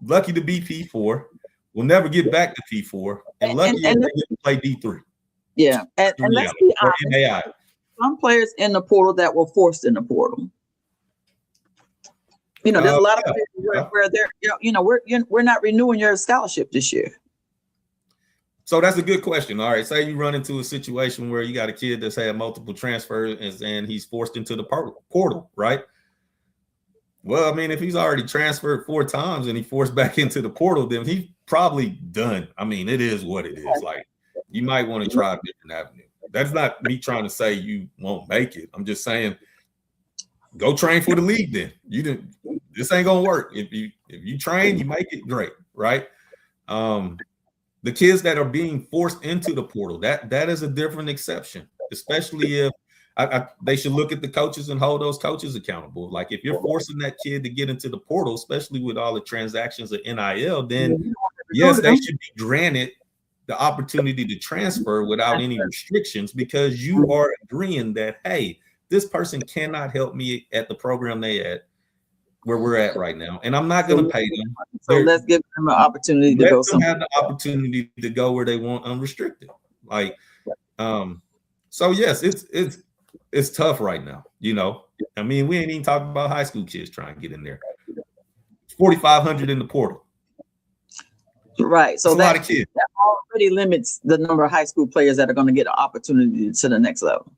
lucky to be P4, will never get back to P4, and lucky they get to play D3. Yeah, and let's be honest. Some players in the portal that were forced in the portal. There's a lot of players where they're, we're not renewing your scholarship this year. So that's a good question. All right, say you run into a situation where you got a kid that's had multiple transfers and he's forced into the portal, right? Well, I mean, if he's already transferred 4 times and he forced back into the portal, then he's probably done. I mean, it is what it is. Like you might want to try a different avenue. That's not me trying to say you won't make it. I'm just saying, go train for the league. Then this ain't gonna work. If you train, you make it, great, right? The kids that are being forced into the portal, that is a different exception, especially if they should look at the coaches and hold those coaches accountable. Like if you're forcing that kid to get into the portal, especially with all the transactions of NIL, then yes, they should be granted the opportunity to transfer without any restrictions, because you are agreeing that, hey, this person cannot help me at the program they at where we're at right now, and I'm not going to pay them. So let's give them an opportunity to go somewhere. Have the opportunity to go where they want unrestricted. Like, so yes, it's tough right now. I mean, we ain't even talking about high school kids trying to get in there. 4,500 in the portal. Right. So that's a lot of kids. That already limits the number of high school players that are going to get an opportunity to the next level.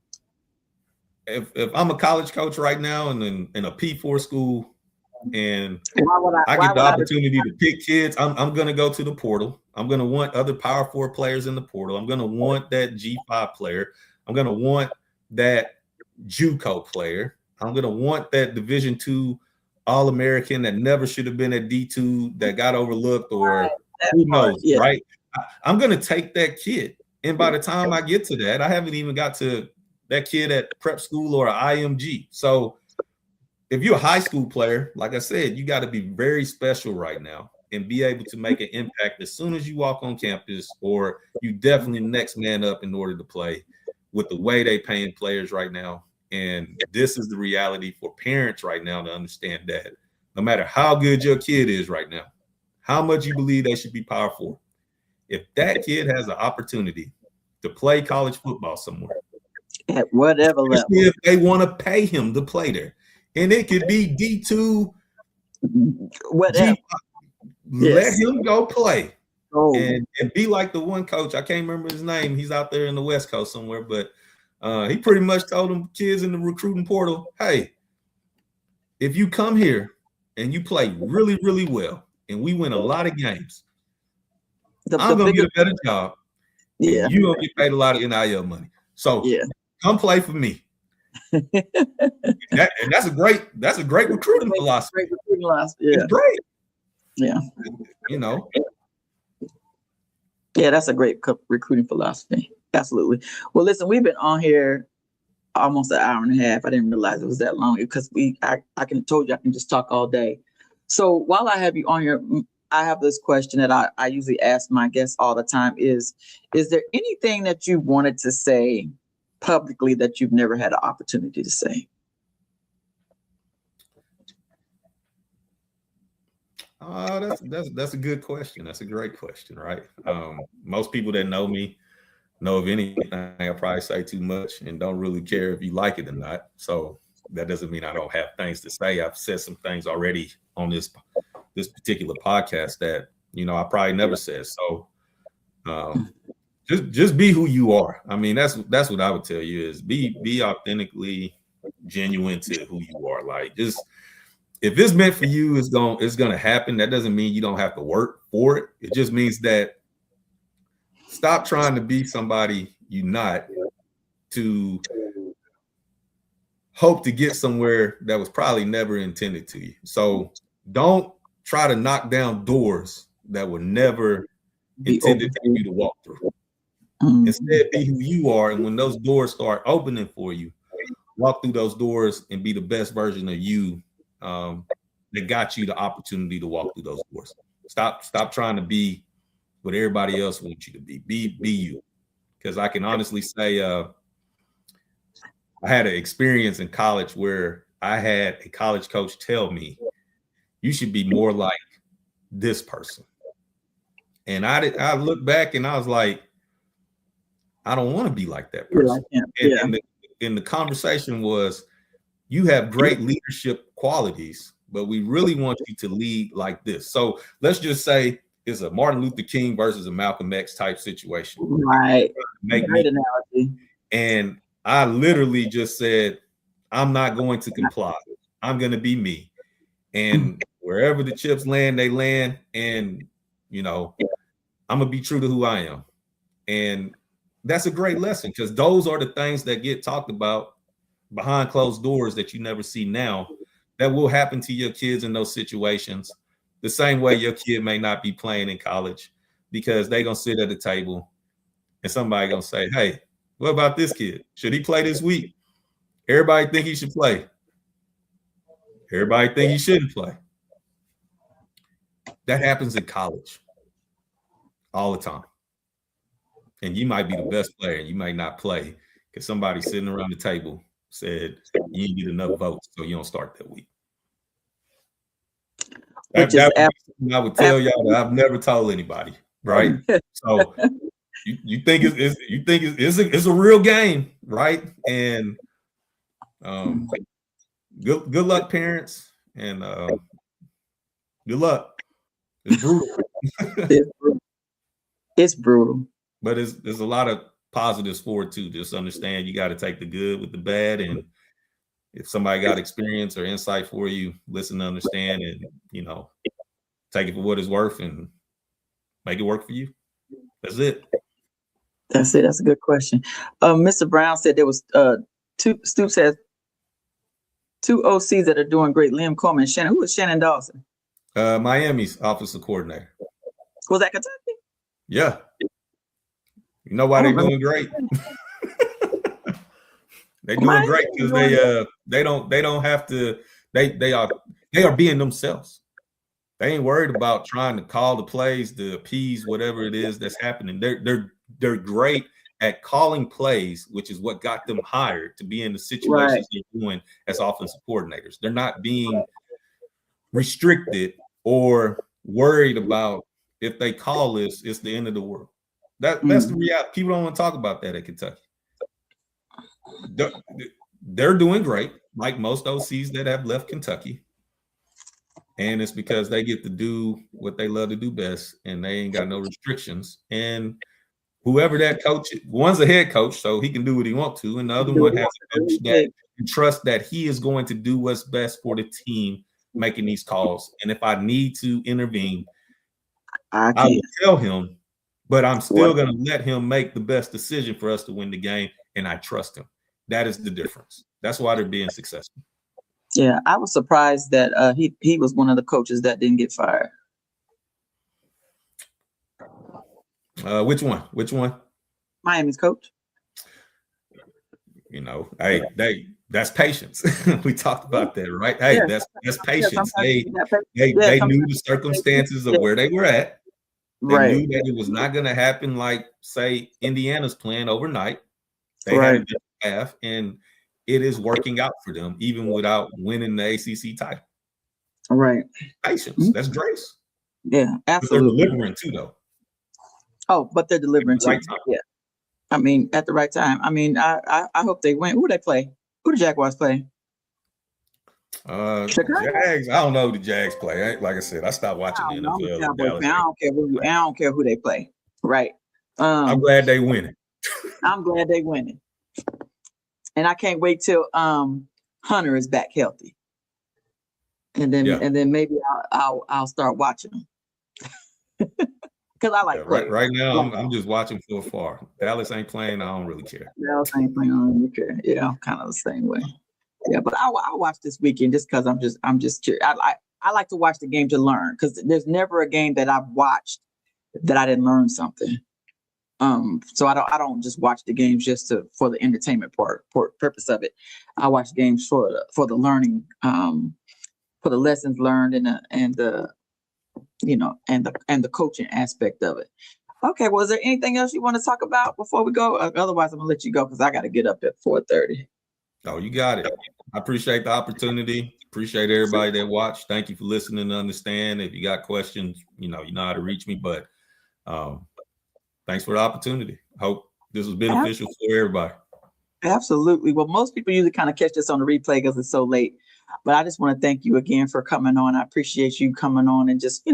If I'm a college coach right now and in a P4 school and I get the opportunity to pick kids, I'm going to go to the portal. I'm going to want other Power 4 players in the portal. I'm going to want that G5 player. I'm going to want that JUCO player. I'm going to want that Division II All-American that never should have been at D2 that got overlooked, or who knows, right? I'm going to take that kid. And by the time I get to that, I haven't even got to that kid at prep school or IMG. So if you're a high school player, like I said, you got to be very special right now and be able to make an impact as soon as you walk on campus, or you definitely next man up in order to play with the way they paying players right now. And this is the reality for parents right now to understand that no matter how good your kid is right now, how much you believe they should be powerful, if that kid has an opportunity to play college football somewhere, at whatever level, if they want to pay him to play there, and it could be D2, whatever. Let him go play. Oh. And be like the one coach, I can't remember his name. He's out there in the West Coast somewhere, but he pretty much told them kids in the recruiting portal, hey, if you come here and you play really, really well, and we win a lot of games, I'm going to get a better job. Yeah. You're going to get paid a lot of NIL money. So come play for me. That's a great recruiting philosophy. Great recruiting philosophy. Yeah. It's great. Yeah. You know. Yeah, that's a great recruiting philosophy. Absolutely. Well, listen, we've been on here almost an hour and a half. I didn't realize it was that long because I told you I can just talk all day. So while I have you on here, I have this question that I usually ask my guests all the time is there anything that you wanted to say publicly that you've never had an opportunity to say? That's a good question. That's a great question, right? Most people that know me know of anything, I probably say too much and don't really care if you like it or not. So that doesn't mean I don't have things to say. I've said some things already on this particular podcast that, you know, I probably never said. So just be who you are. I mean, that's what I would tell you is be authentically genuine to who you are. Like, just if it's meant for you, it's gonna happen. That doesn't mean you don't have to work for it. It just means that stop trying to be somebody you're not to hope to get somewhere that was probably never intended to you. So don't try to knock down doors that were never intended for you to walk through. Instead, be who you are. And when those doors start opening for you, walk through those doors and be the best version of you that got you the opportunity to walk through those doors. Stop trying to be what everybody else wants you to be. Be you. Because I can honestly say I had an experience in college where I had a college coach tell me, you should be more like this person. And I looked back and I was like, I don't want to be like that person. And the conversation was, you have great leadership qualities, but we really want you to lead like this. So let's just say it's a Martin Luther King versus a Malcolm X type situation. Right. Great analogy. And I literally just said, I'm not going to comply. I'm going to be me. And wherever the chips land, they land. And, you know, I'm going to be true to who I am. And that's a great lesson, because those are the things that get talked about behind closed doors that you never see now, that will happen to your kids in those situations. The same way your kid may not be playing in college because they're going to sit at the table and somebody going to say, hey, what about this kid? Should he play this week? Everybody think he should play. Everybody think he shouldn't play. That happens in college all the time. And you might be the best player and you might not play because somebody sitting around the table said you didn't get enough votes, so you don't start that week. I would tell y'all that I've never told anybody, right? So you think it's a real game, right? And good luck, parents, and good luck. It's brutal. It's brutal. But there's a lot of positives for it too. Just understand you got to take the good with the bad, and if somebody got experience or insight for you, listen to understand, and you know, take it for what it's worth and make it work for you. That's it. That's it. That's a good question. Mr. Brown said there was Stoops has two OCs that are doing great. Liam Coleman and Shannon. Who was Shannon Dawson? Miami's offensive coordinator. Was that Kentucky? Yeah. You know why they're doing great? They're doing great because they don't have to. They are being themselves. They ain't worried about trying to call the plays to appease whatever it is that's happening. They're great at calling plays, which is what got them hired to be in the situations they're doing as offensive coordinators. They're not being restricted or worried about if they call this, it's the end of the world. That's the reality. People don't want to talk about that at Kentucky. They're doing great, like most OCs that have left Kentucky. And it's because they get to do what they love to do best, and they ain't got no restrictions. And whoever that coach, one's a head coach, so he can do what he wants to, and the other one has a coach that can trust that he is going to do what's best for the team making these calls. And if I need to intervene, I will tell him, but I'm still going to let him make the best decision for us to win the game, and I trust him. That is the difference. That's why they're being successful. Yeah, I was surprised that he was one of the coaches that didn't get fired. Which one? Miami's coach. You know, hey, that's patience. We talked about that, right? Hey, that's patience. They knew the circumstances of where they were at. They knew that it was not going to happen like, say, Indiana's playing overnight. They had a different path, and it is working out for them, even without winning the ACC title. Right. Patience. That's grace. Yeah, absolutely. But they're delivering too, though. Oh, but they're delivering too. Right time. Yeah. I mean, at the right time. I mean, I hope they win. Who do they play? Who the Jaguars play? Jags. I don't know who the Jags play. Like I said, I stopped watching the NFL. I don't care who they play. Right. I'm glad they winning. I'm glad they winning. And I can't wait till Hunter is back healthy. And then maybe I'll start watching them. Because I like right now I'm just watching from afar. Dallas ain't playing, I don't really care. Dallas ain't playing, I don't really care. Yeah, I'm kind of the same way. Yeah, but I'll watch this weekend just because I'm just curious. I like to watch the game to learn, because there's never a game that I've watched that I didn't learn something. So I don't just watch the games just for the entertainment purpose of it. I watch games for the learning, for the lessons learned and the coaching aspect of it. Okay, well, is there anything else you want to talk about before we go? Otherwise, I'm gonna let you go because I got to get up at 4:30. Oh, you got it. I appreciate the opportunity. Appreciate everybody that watched. Thank you for listening to understand. If you got questions, you know how to reach me. But thanks for the opportunity. Hope this was beneficial for everybody. Absolutely. Well, most people usually kind of catch this on the replay because it's so late. But I just want to thank you again for coming on. I appreciate you coming on and just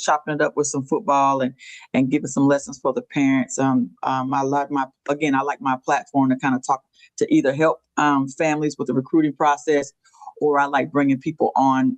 chopping it up with some football and giving some lessons for the parents. I like my platform to kind of talk to either help families with the recruiting process, or I like bringing people on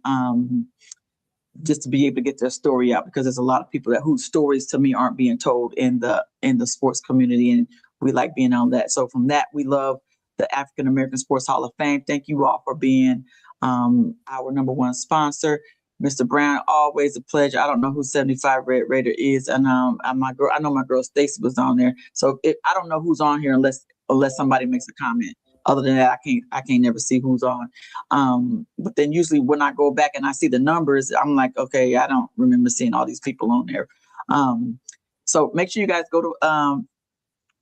just to be able to get their story out, because there's a lot of people whose stories to me aren't being told in the sports community, and we like being on that. So from that, we love the African American Sports Hall of Fame. Thank you all for being our number one sponsor. Mr. Brown, always a pleasure. I don't know who 75 Red Raider is, and I know my girl Stacy was on there. So I don't know who's on here unless somebody makes a comment. Other than that, I can't never see who's on. But then usually when I go back and I see the numbers, I'm like, okay, I don't remember seeing all these people on there. So make sure you guys go to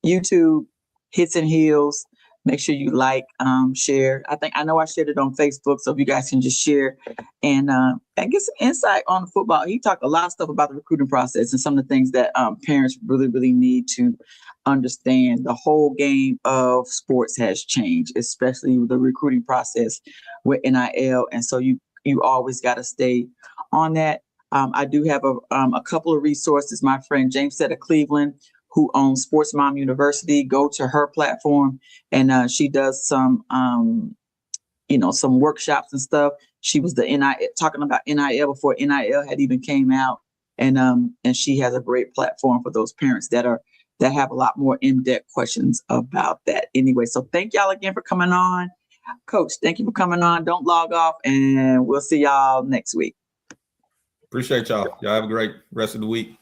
YouTube, Hits and Heels. Make sure you like, share. I know I shared it on Facebook, so if you guys can just share and get some insight on football. He talked a lot of stuff about the recruiting process and some of the things that parents really, really need to understand. The whole game of sports has changed, especially with the recruiting process with NIL, and so you always got to stay on that. I do have a couple of resources. My friend James Setta Cleveland, who owns Sports Mom University, go to her platform, and she does some workshops and stuff. She was talking about NIL before NIL had even came out, and she has a great platform for those parents that have a lot more in-depth questions about that. Anyway, so thank y'all again for coming on. Coach, thank you for coming on. Don't log off, and we'll see y'all next week. Appreciate y'all. Y'all have a great rest of the week.